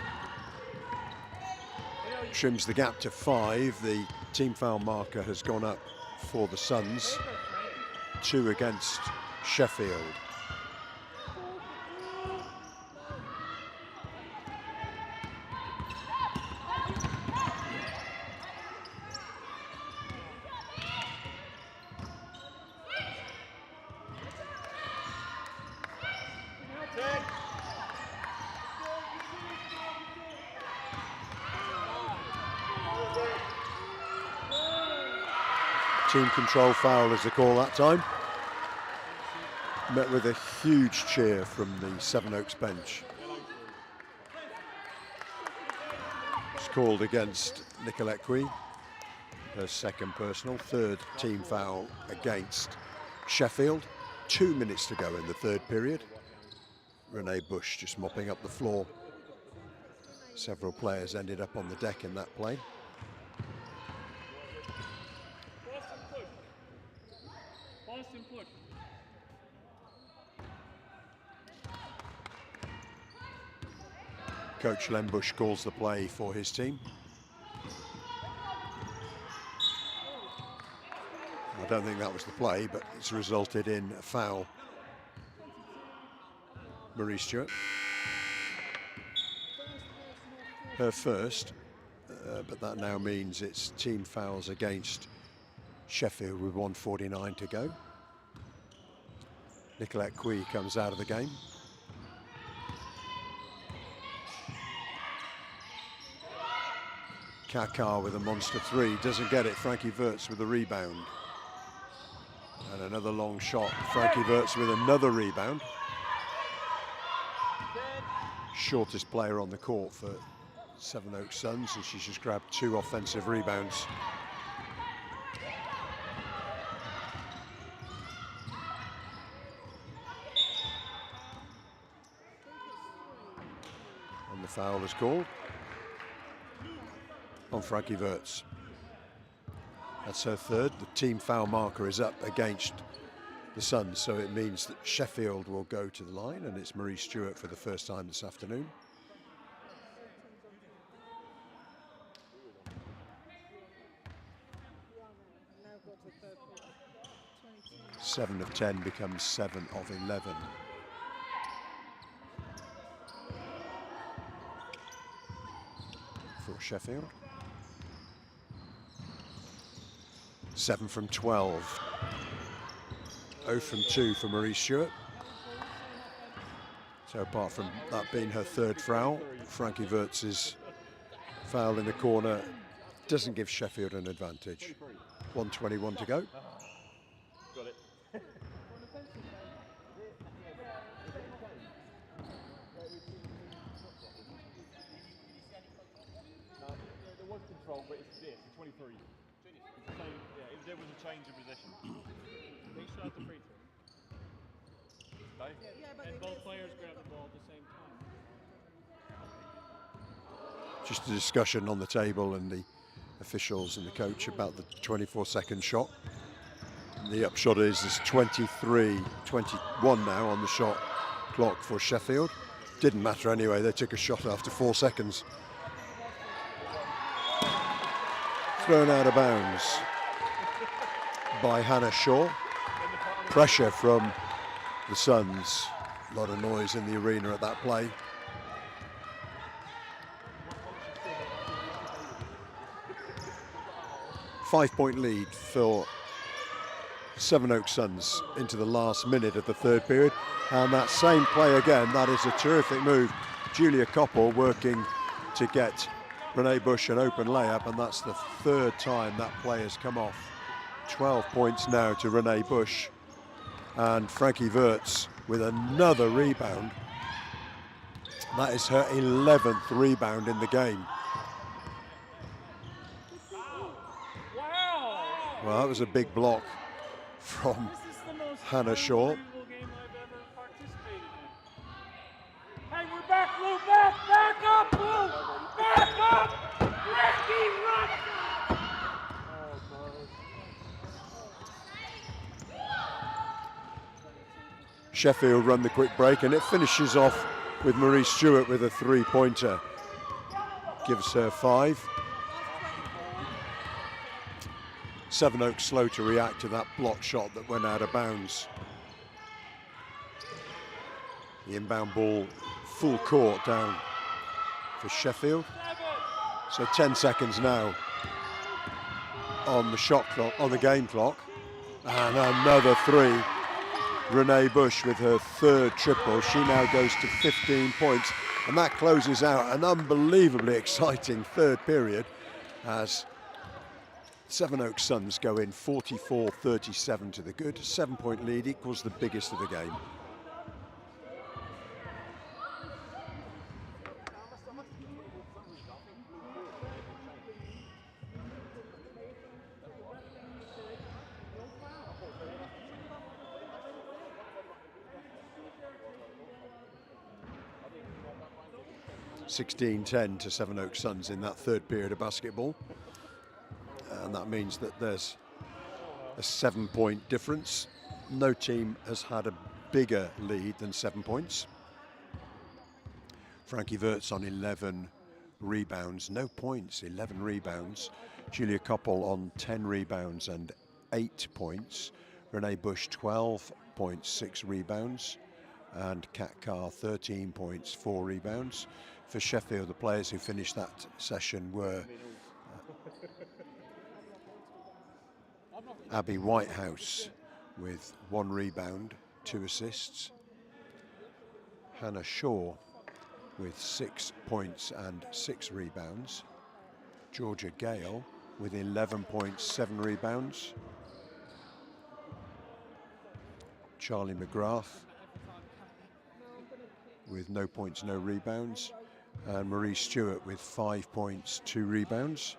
Trims the gap to 5. The team foul marker has gone up for the Suns. 2 against Sheffield. Team control foul as they call that time. Met with a huge cheer from the Sevenoaks bench. It's called against Nicolette Quee, her second personal, third team foul against Sheffield. 2 minutes to go in the third period. Renee Bush just mopping up the floor. Several players ended up on the deck in that play. Boston push. Coach Len Bush calls the play for his team. I don't think that was the play, but it's resulted in a foul. Marie Stewart. Her first, but that now means it's team fouls against Sheffield with 1:49 to go. Nicolette Quee comes out of the game. Kakar with a monster three, doesn't get it. Frankie Wirtz with a rebound. And another long shot. Frankie Wirtz with another rebound. Shortest player on the court for Sevenoaks Suns, and she's just grabbed 2 offensive rebounds. And the foul is called on Frankie Wirtz. That's her third. The team foul marker is up against the Suns, so it means that Sheffield will go to the line, and it's Marie Stewart for the first time this afternoon. Seven of 10 becomes 7 of 11. For Sheffield. 7 from 12. 0 from 2 for Marie Stewart. So apart from that being her third foul, Frankie Wirtz's foul in the corner doesn't give Sheffield an advantage. 1:21 to go. Got it. There was control, but it's 23. It's the same, yeah, there was a change of possession. They shot the free throw. And both players grabbed the ball at the same time. Just a discussion on the table and the officials and the coach about the 24-second shot. And the upshot is there's 23-21 now on the shot clock for Sheffield. Didn't matter anyway, they took a shot after 4 seconds. Thrown out of bounds by Hannah Shaw. Pressure from the Suns. A lot of noise in the arena at that play. Five-point lead for Sevenoaks Suns into the last minute of the third period. And that same play again, that is a terrific move. Julia Koppel working to get Renee Bush an open layup, and that's the third time that play has come off. 12 points now to Renee Bush. And Frankie Wirtz with another rebound. That is her 11th rebound in the game. Well, that was a big block from Hannah Shaw. Game I've ever participated in. Hey, we're back, Lou, back up, Lou, back up, Ricky, run! Sheffield run the quick break, and it finishes off with Marie Stewart with a three-pointer. Gives her 5. Sevenoaks slow to react to that block shot that went out of bounds. The inbound ball full court down for Sheffield. So 10 seconds now on the shot clock, on the game clock. And another 3. Renee Bush with her third triple. She now goes to 15 points. And that closes out an unbelievably exciting third period as Sevenoaks Suns go in 44-37 to the good. 7-point lead equals the biggest of the game. (16-10) to Sevenoaks Suns in that third period of basketball. And that means that there's a 7-point difference. No team has had a bigger lead than 7 points. Frankie Wirtz on 11 rebounds, no points, 11 rebounds. Julia Koppel on 10 rebounds and 8 points. Renee Bush 12 points, 6 rebounds. And Kat Carr 13 points, 4 rebounds. For Sheffield, the players who finished that session were Abby Whitehouse with 1 rebound, 2 assists. Hannah Shaw with 6 points and 6 rebounds. Georgia Gale with 11 points, 7 rebounds. Charlie McGrath with no points, no rebounds. And Marie Stewart with 5 points, 2 rebounds.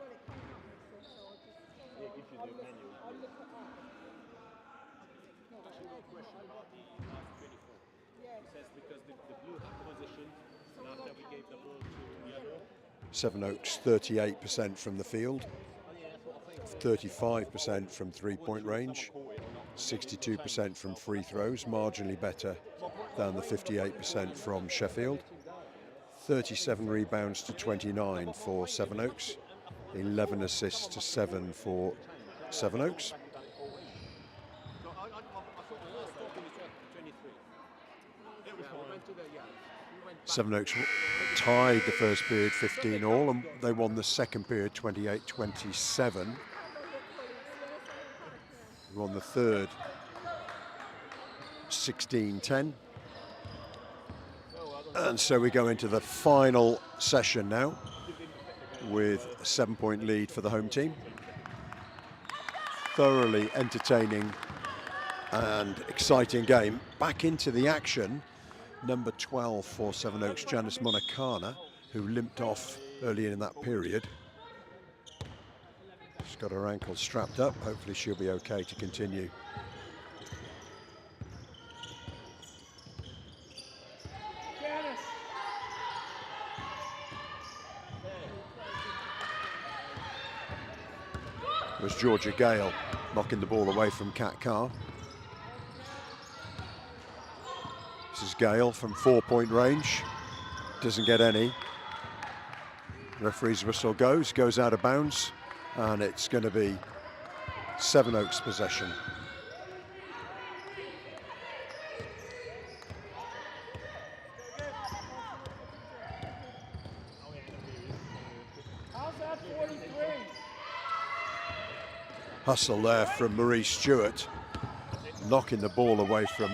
Sevenoaks 38% from the field, 35% from 3-point range, 62% from free throws, marginally better than the 58% from Sheffield. 37 rebounds to 29 for Sevenoaks, 11 assists to 7 for Sevenoaks. Sevenoaks tied the first period 15-all, and they won the second period 28-27. Won the third 16-10. And so we go into the final session now with a 7-point lead for the home team. Thoroughly entertaining and exciting game. Back into the action, number 12 for Sevenoaks, Janice Monacana, who limped off early in that period. She's got her ankle strapped up. Hopefully she'll be okay to continue. It was Georgia Gale knocking the ball away from Kat Carr. This is Gale from 4-point range. Doesn't get any. Referee's whistle goes out of bounds, and it's going to be Sevenoaks possession. Hustle there from Marie Stewart, knocking the ball away from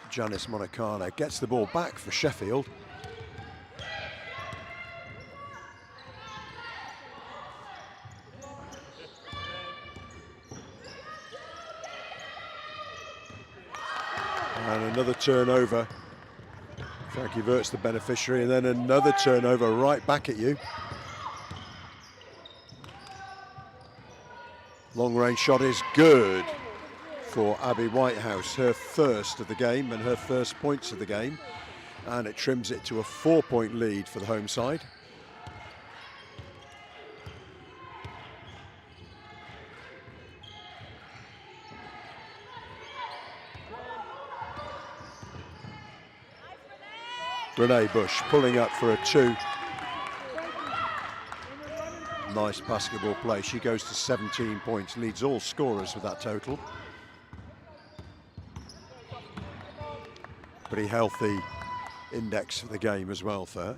Janice Monacana. Gets the ball back for Sheffield. And another turnover. Frankie Wirtz the beneficiary, and then another turnover right back at you. Long range shot is good for Abby Whitehouse, her first of the game and her first points of the game. And it trims it to a 4-point lead for the home side. Renee Bush pulling up for a 2. Nice basketball play. She goes to 17 points, leads all scorers with that total. Pretty healthy index for the game as well for her.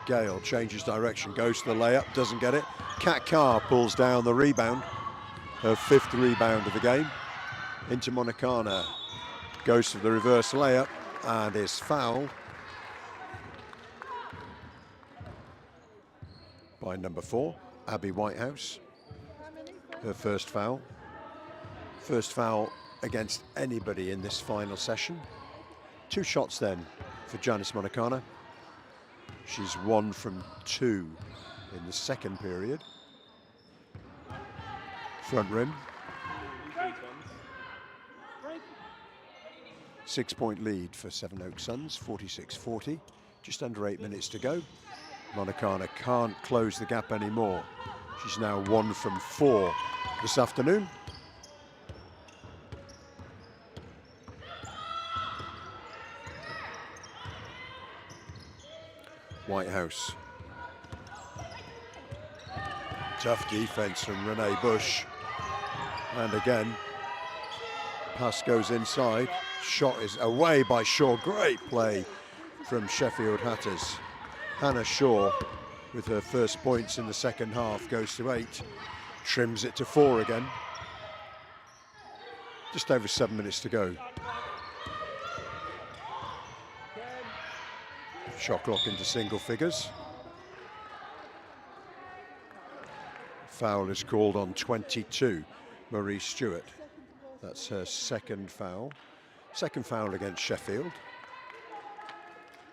Gale changes direction, goes to the layup, doesn't get it. Kat Carr pulls down the rebound, her 5th rebound of the game. Into Monacana, goes for the reverse layup, and is fouled by number 4, Abby Whitehouse. Her first foul. First foul against anybody in this final session. 2 shots then for Janice Monicana. She's 1 from 2 in the second period. Front rim. 6-point lead for Sevenoaks Suns, 46-40. Just under 8 minutes to go. Monicana can't close the gap anymore. She's now 1 from 4 this afternoon. Whitehouse. Tough defense from Renee Bush. And again, pass goes inside. Shot is away by Shaw. Great play from Sheffield Hatters. Hannah Shaw, with her first points in the second half, goes to 8. Trims it to 4 again. Just over 7 minutes to go. Shot clock into single figures. Foul is called on 22, Marie Stewart. That's her second foul. Second foul against Sheffield.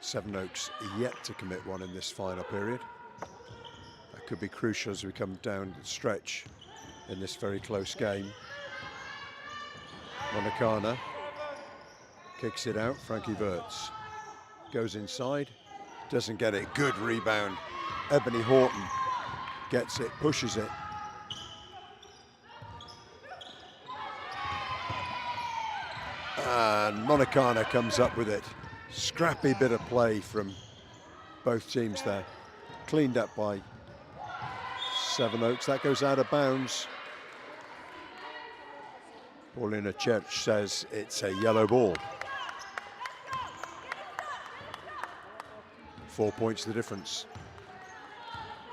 Sevenoaks yet to commit one in this final period. That could be crucial as we come down the stretch in this very close game. Monicana kicks it out. Frankie Wirtz goes inside, doesn't get it. Good rebound. Ebony Horton gets it, pushes it. And Monicana comes up with it. Scrappy bit of play from both teams there. Cleaned up by Sevenoaks. That goes out of bounds. Paulina Church says it's a yellow ball. 4 points the difference.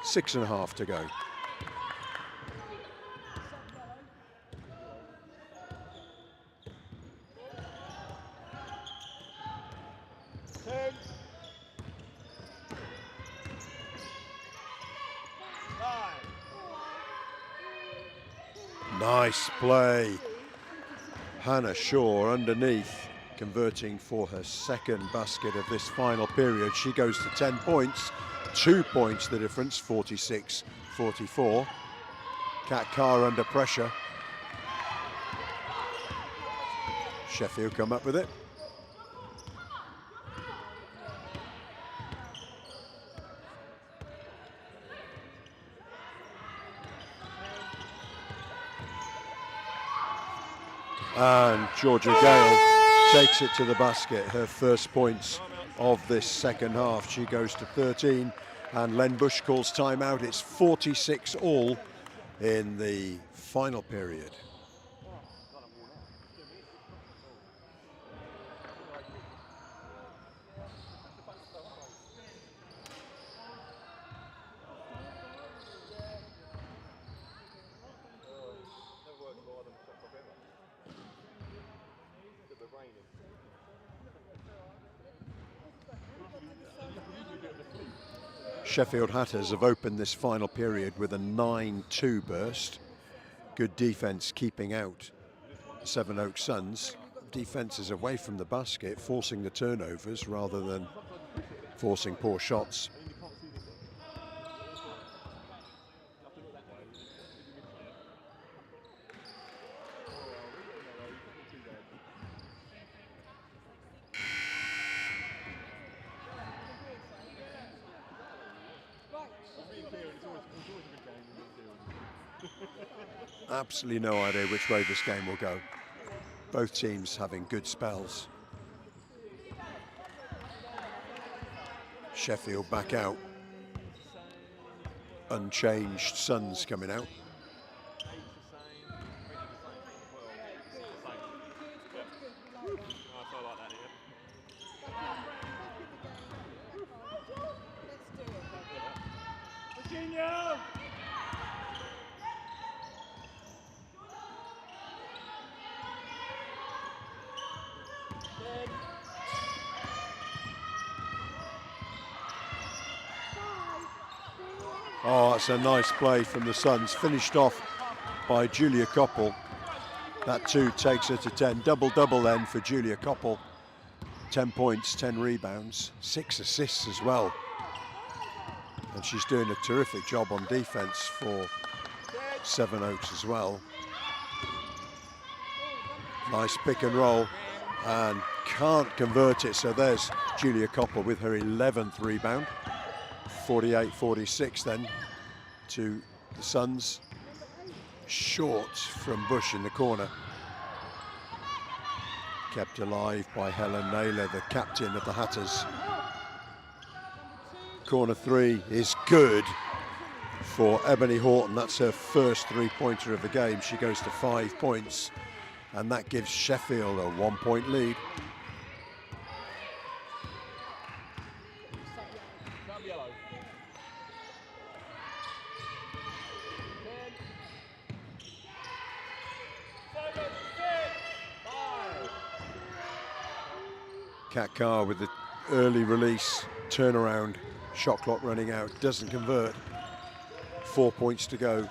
6.5 to go. Nice play. Hannah Shaw underneath, converting for her second basket of this final period. She goes to 10 points, 2 points the difference, 46-44. Kat Carr under pressure. Sheffield come up with it. And Georgia Gale takes it to the basket. Her first points of this second half. She goes to 13, and Len Bush calls timeout. It's 46 all in the final period. Sheffield Hatters have opened this final period with a 9-2 burst. Good defense keeping out Sevenoaks Suns. Defense is away from the basket, forcing the turnovers rather than forcing poor shots. Absolutely no idea which way this game will go. Both teams having good spells. Sheffield back out. Unchanged Suns coming out. Oh, that's a nice play from the Suns, finished off by Julia Koppel. That 2 takes her to 10. Double-double then for Julia Koppel. 10 points, 10 rebounds, 6 assists as well. And she's doing a terrific job on defense for Sevenoaks as well. Nice pick and roll, and can't convert it. So there's Julia Koppel with her 11th rebound. 48-46 then to the Suns. Short from BUSCH in the corner. Kept alive by Helen Naylor, the captain of the Hatters. Corner 3 is good for Ebony Horton. That's her first 3-pointer of the game. She goes to 5 points, and that gives Sheffield a 1-point lead. Kat Carr with the early release, turnaround, shot clock running out, doesn't convert. 4 points to go.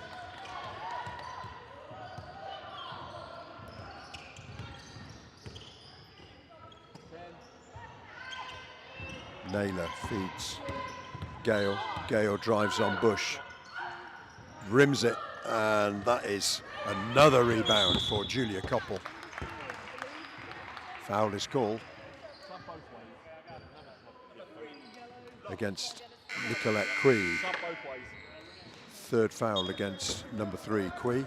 Naylor feeds Gale. Gale drives on BUSCH, rims it, and that is another rebound for Julia Koppel. Foul is called against Nicolette Quee. Third foul against number 3, Quee,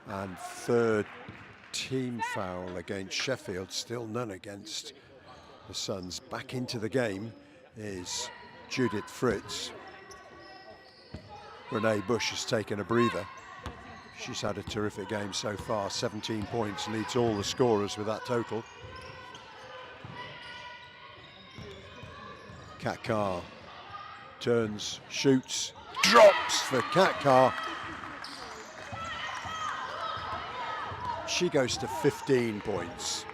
and third team foul against Sheffield. Still none against the Suns. Back into the game is Judith Fritz. Renee Bush has taken a breather. She's had a terrific game so far. 17 points, leads all the scorers with that total. Kat Carr turns, shoots, drops for Kat Carr. She goes to 15 points,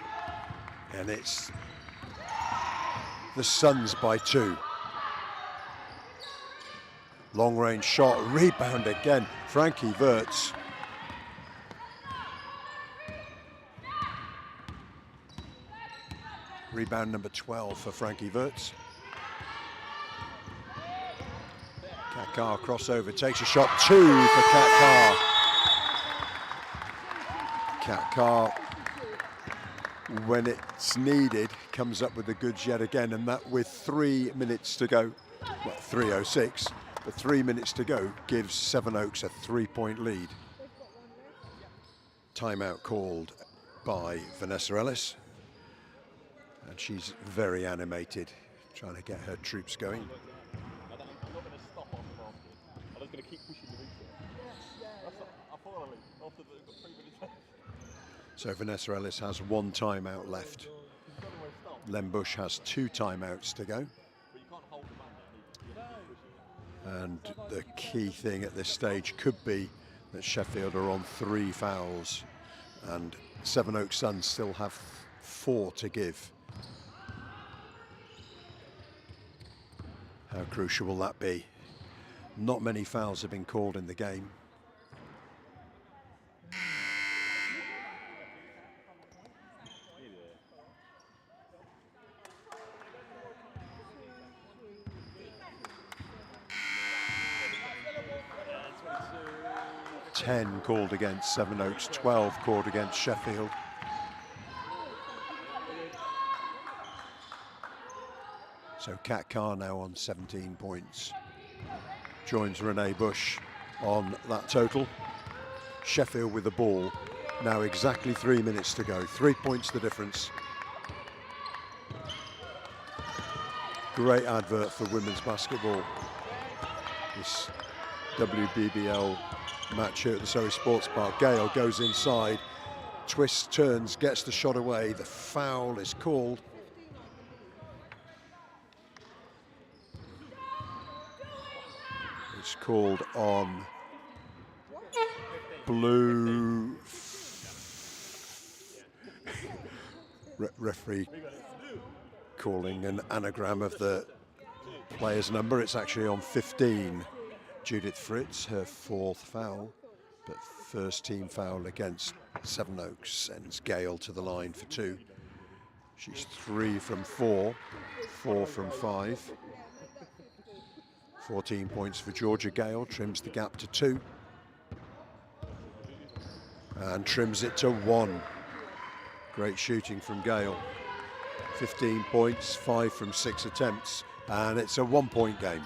and it's the Suns by 2. Long range shot, rebound again, Frankie Wirtz. Rebound number 12 for Frankie Wirtz. Kat Carr crossover, takes a shot, 2 for Kat Carr. Kat Carr, when it's needed, comes up with the goods yet again, and that with 3 minutes to go, well, 3:06, but 3 minutes to go gives Sevenoaks a 3-point lead. Timeout called by Vanessa Ellis, and she's very animated, trying to get her troops going. Going to keep pushing the reset. I thought after they've got 3 minutes left. So Vanessa Ellis has 1 timeout left. Len Bush has 2 timeouts to go. And the key thing at this stage could be that Sheffield are on 3 fouls, and Sevenoaks Suns still have 4 to give. How crucial will that be? Not many fouls have been called in the game. Ten called against Sevenoaks, 12 called against Sheffield. So Kat Carr now on 17 points. Joins Renee Bush on that total. Sheffield with the ball. Now exactly 3 minutes to go. 3 points the difference. Great advert for women's basketball. This WBBL match here at the Surrey Sports Park. Gale goes inside, twists, turns, gets the shot away. The foul is called. It's called on blue. Referee calling an anagram of the player's number. It's actually on 15 Judith Fritz, her 4th foul, but first team foul against Sevenoaks sends Gale to the line for 2. She's 3 from 4, 4 from 5. 14 points for Georgia Gale, trims the gap to 2. And trims it to 1. Great shooting from Gale. 15 points, 5 from 6 attempts, and it's a 1-point game.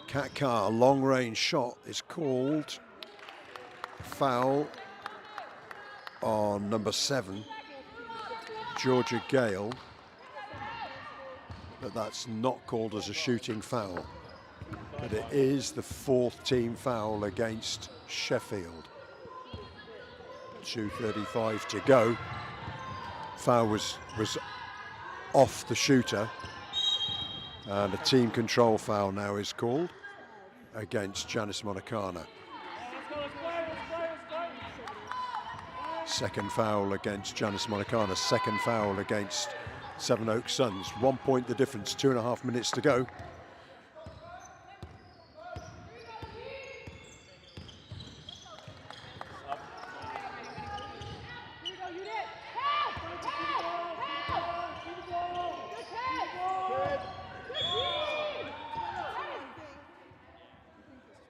Kat Carr, long-range shot is called. Foul on number 7, Georgia Gale, but that's not called as a shooting foul. But it is the 4th team foul against Sheffield. 2:35 to go. Foul was off the shooter, and a team control foul now is called against Janice Monacana. Second foul against Janice Monacana, second foul against Sevenoaks Suns. 1 point the difference, 2.5 minutes to go.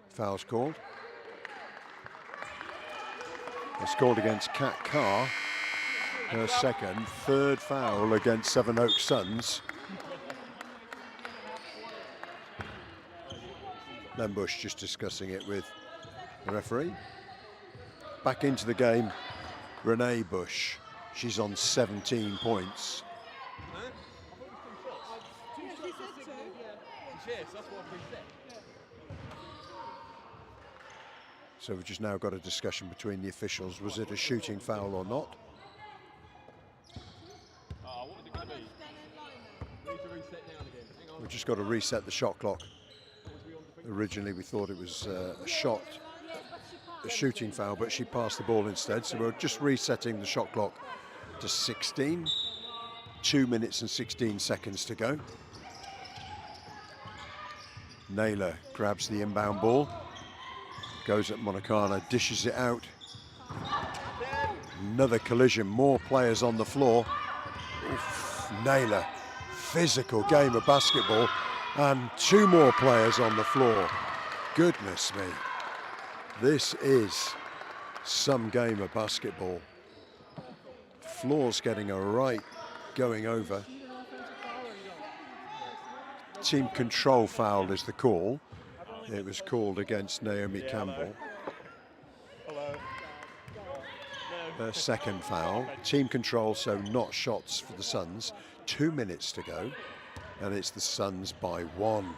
Foul's called. It's called against Kat Carr, her second. 3rd foul against Sevenoaks Suns. Then BUSCH just discussing it with the referee. Back into the game, Renee BUSCH. She's on 17 points. So we've just now got a discussion between the officials. Was it a shooting foul or not? We've just got to reset the shot clock. Originally we thought it was a shooting foul, but she passed the ball instead. So we're just resetting the shot clock to 16. 2 minutes and 16 seconds to go. Naylor grabs the inbound ball. Goes at Monacana, dishes it out. Another collision, more players on the floor. Oof, Naylor, physical game of basketball, and 2 more players on the floor. Goodness me, this is some game of basketball. Floor's getting a right going over. Team control foul is the call. It was called against Naomi Campbell. Her second foul. Team control, so not shots for the Suns. 2 minutes to go, and it's the Suns by 1.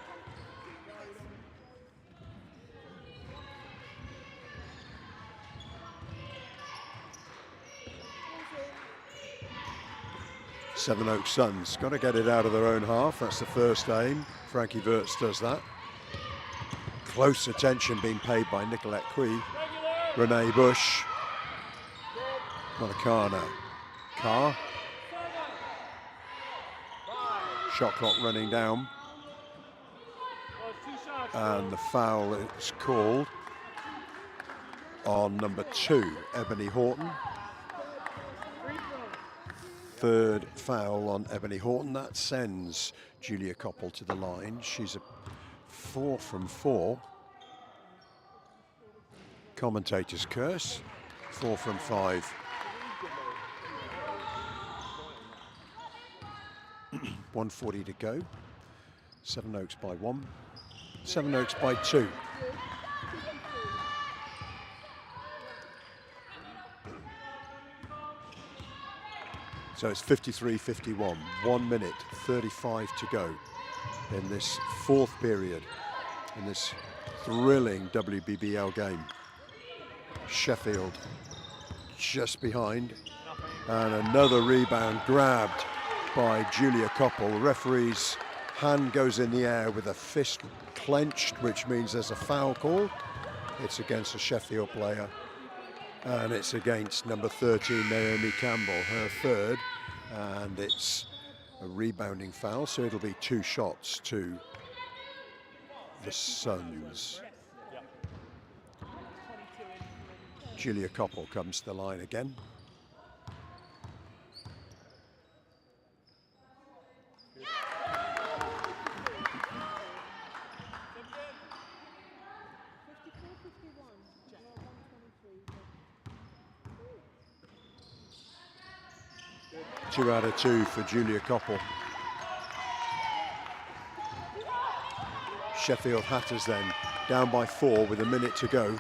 Sevenoaks Suns got to get it out of their own half. That's the first aim. Frankie Wirtz does that. Close attention being paid by Nicolette Quee. Renee BUSCH. Monacana. Carr. Shot clock running down. And the foul is called on number 2, Ebony Horton. 3rd foul on Ebony Horton. That sends Julia Koppel to the line. She's a 4 from 4. Commentator's curse. 4 from 5. 1:40 to go. Sevenoaks by 1. Sevenoaks by 2. So it's 53-51. 1 minute, 35 to go in this 4th period, in this thrilling WBBL game. Sheffield just behind, and another rebound grabbed by Julia Koppel. The referee's hand goes in the air with a fist clenched, which means there's a foul call. It's against a Sheffield player, and it's against number 13, Naomi Campbell, her 3rd, and it's a rebounding foul, so it'll be 2 shots to the Suns. Julia Koppel comes to the line again. Two out of 2 for Julia Koppel. Sheffield Hatters then down by 4 with a minute to go.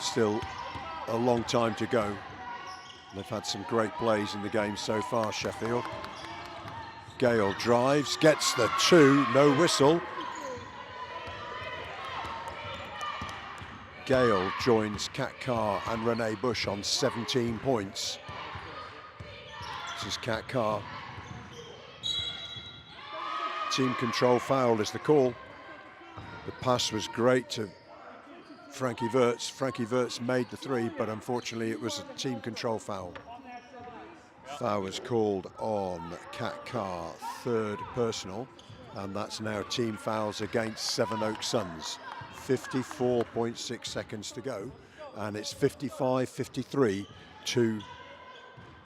Still a long time to go. They've had some great plays in the game so far, Sheffield. Gale drives, gets the 2, no whistle. Gale joins Kat Carr and Renee Bush on 17 points. This is Kat Carr. Team control foul is the call. The pass was great to Frankie Wirtz. Frankie Wirtz made the 3, but unfortunately it was a team control foul. Foul was called on Kat Carr, 3rd personal, and that's now team fouls against Sevenoaks Suns. 54.6 seconds to go, and it's 55-53 to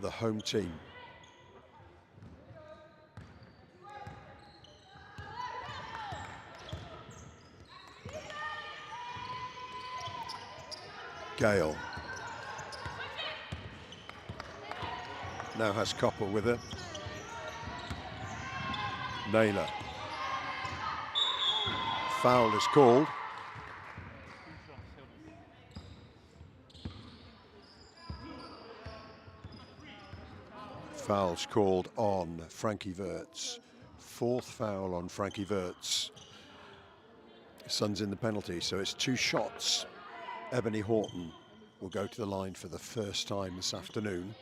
the home team. Gale now has Koppel with her. Naylor. Foul is called. Foul's called on Frankie Wirtz. 4th foul on Frankie Wirtz. Suns in the penalty, so it's 2 shots. Ebony Horton will go to the line for the first time this afternoon.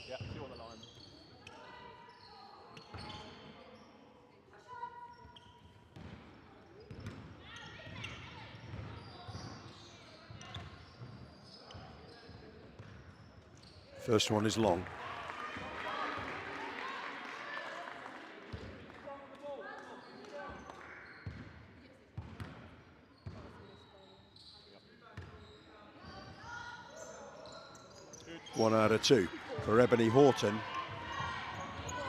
Yeah, 2 on the line. First one is long. One out of 2 for Ebony Horton.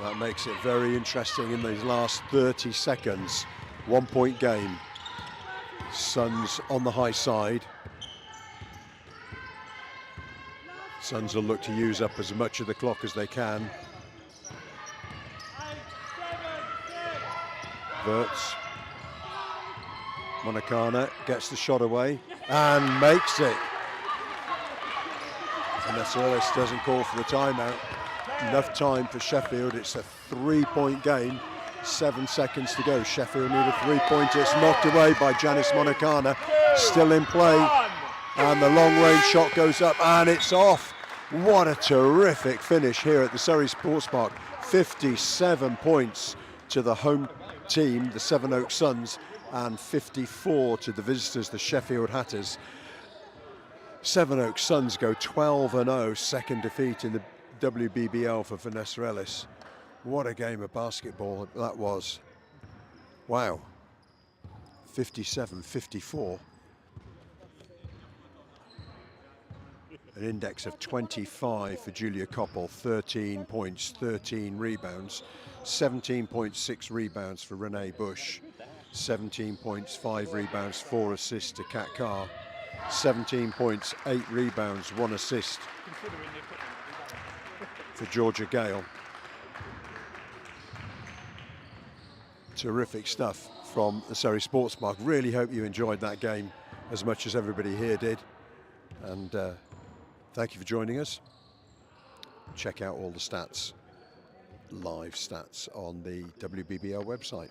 That makes it very interesting in these last 30 seconds. 1-point game. Suns on the high side. Suns will look to use up as much of the clock as they can. Wirtz. Monacana gets the shot away and makes it. Vanessa Ellis doesn't call for the timeout. Enough time for Sheffield. It's a 3-point game. 7 seconds to go. Sheffield need a 3-pointer. It's knocked away by Janice Monacana. Still in play. And the long-range shot goes up and it's off. What a terrific finish here at the Surrey Sports Park. 57 points to the home team, the Sevenoaks Suns, and 54 to the visitors, the Sheffield Hatters. Sevenoaks Suns go 12-0, second defeat in the WBBL for Vanessa Ellis. What a game of basketball that was. Wow. 57-54. An index of 25 for Julia Koppel, 13 points, 13 rebounds, 17.6 rebounds for Renee Bush, 17 points, 5 rebounds, 4 assists to Kat Carr, 17 points, 8 rebounds, 1 assist for Georgia Gale. Terrific stuff from the Surrey Sports Park. Really hope you enjoyed that game as much as everybody here did. And thank you for joining us. Check out all the stats, live stats on the WBBL website.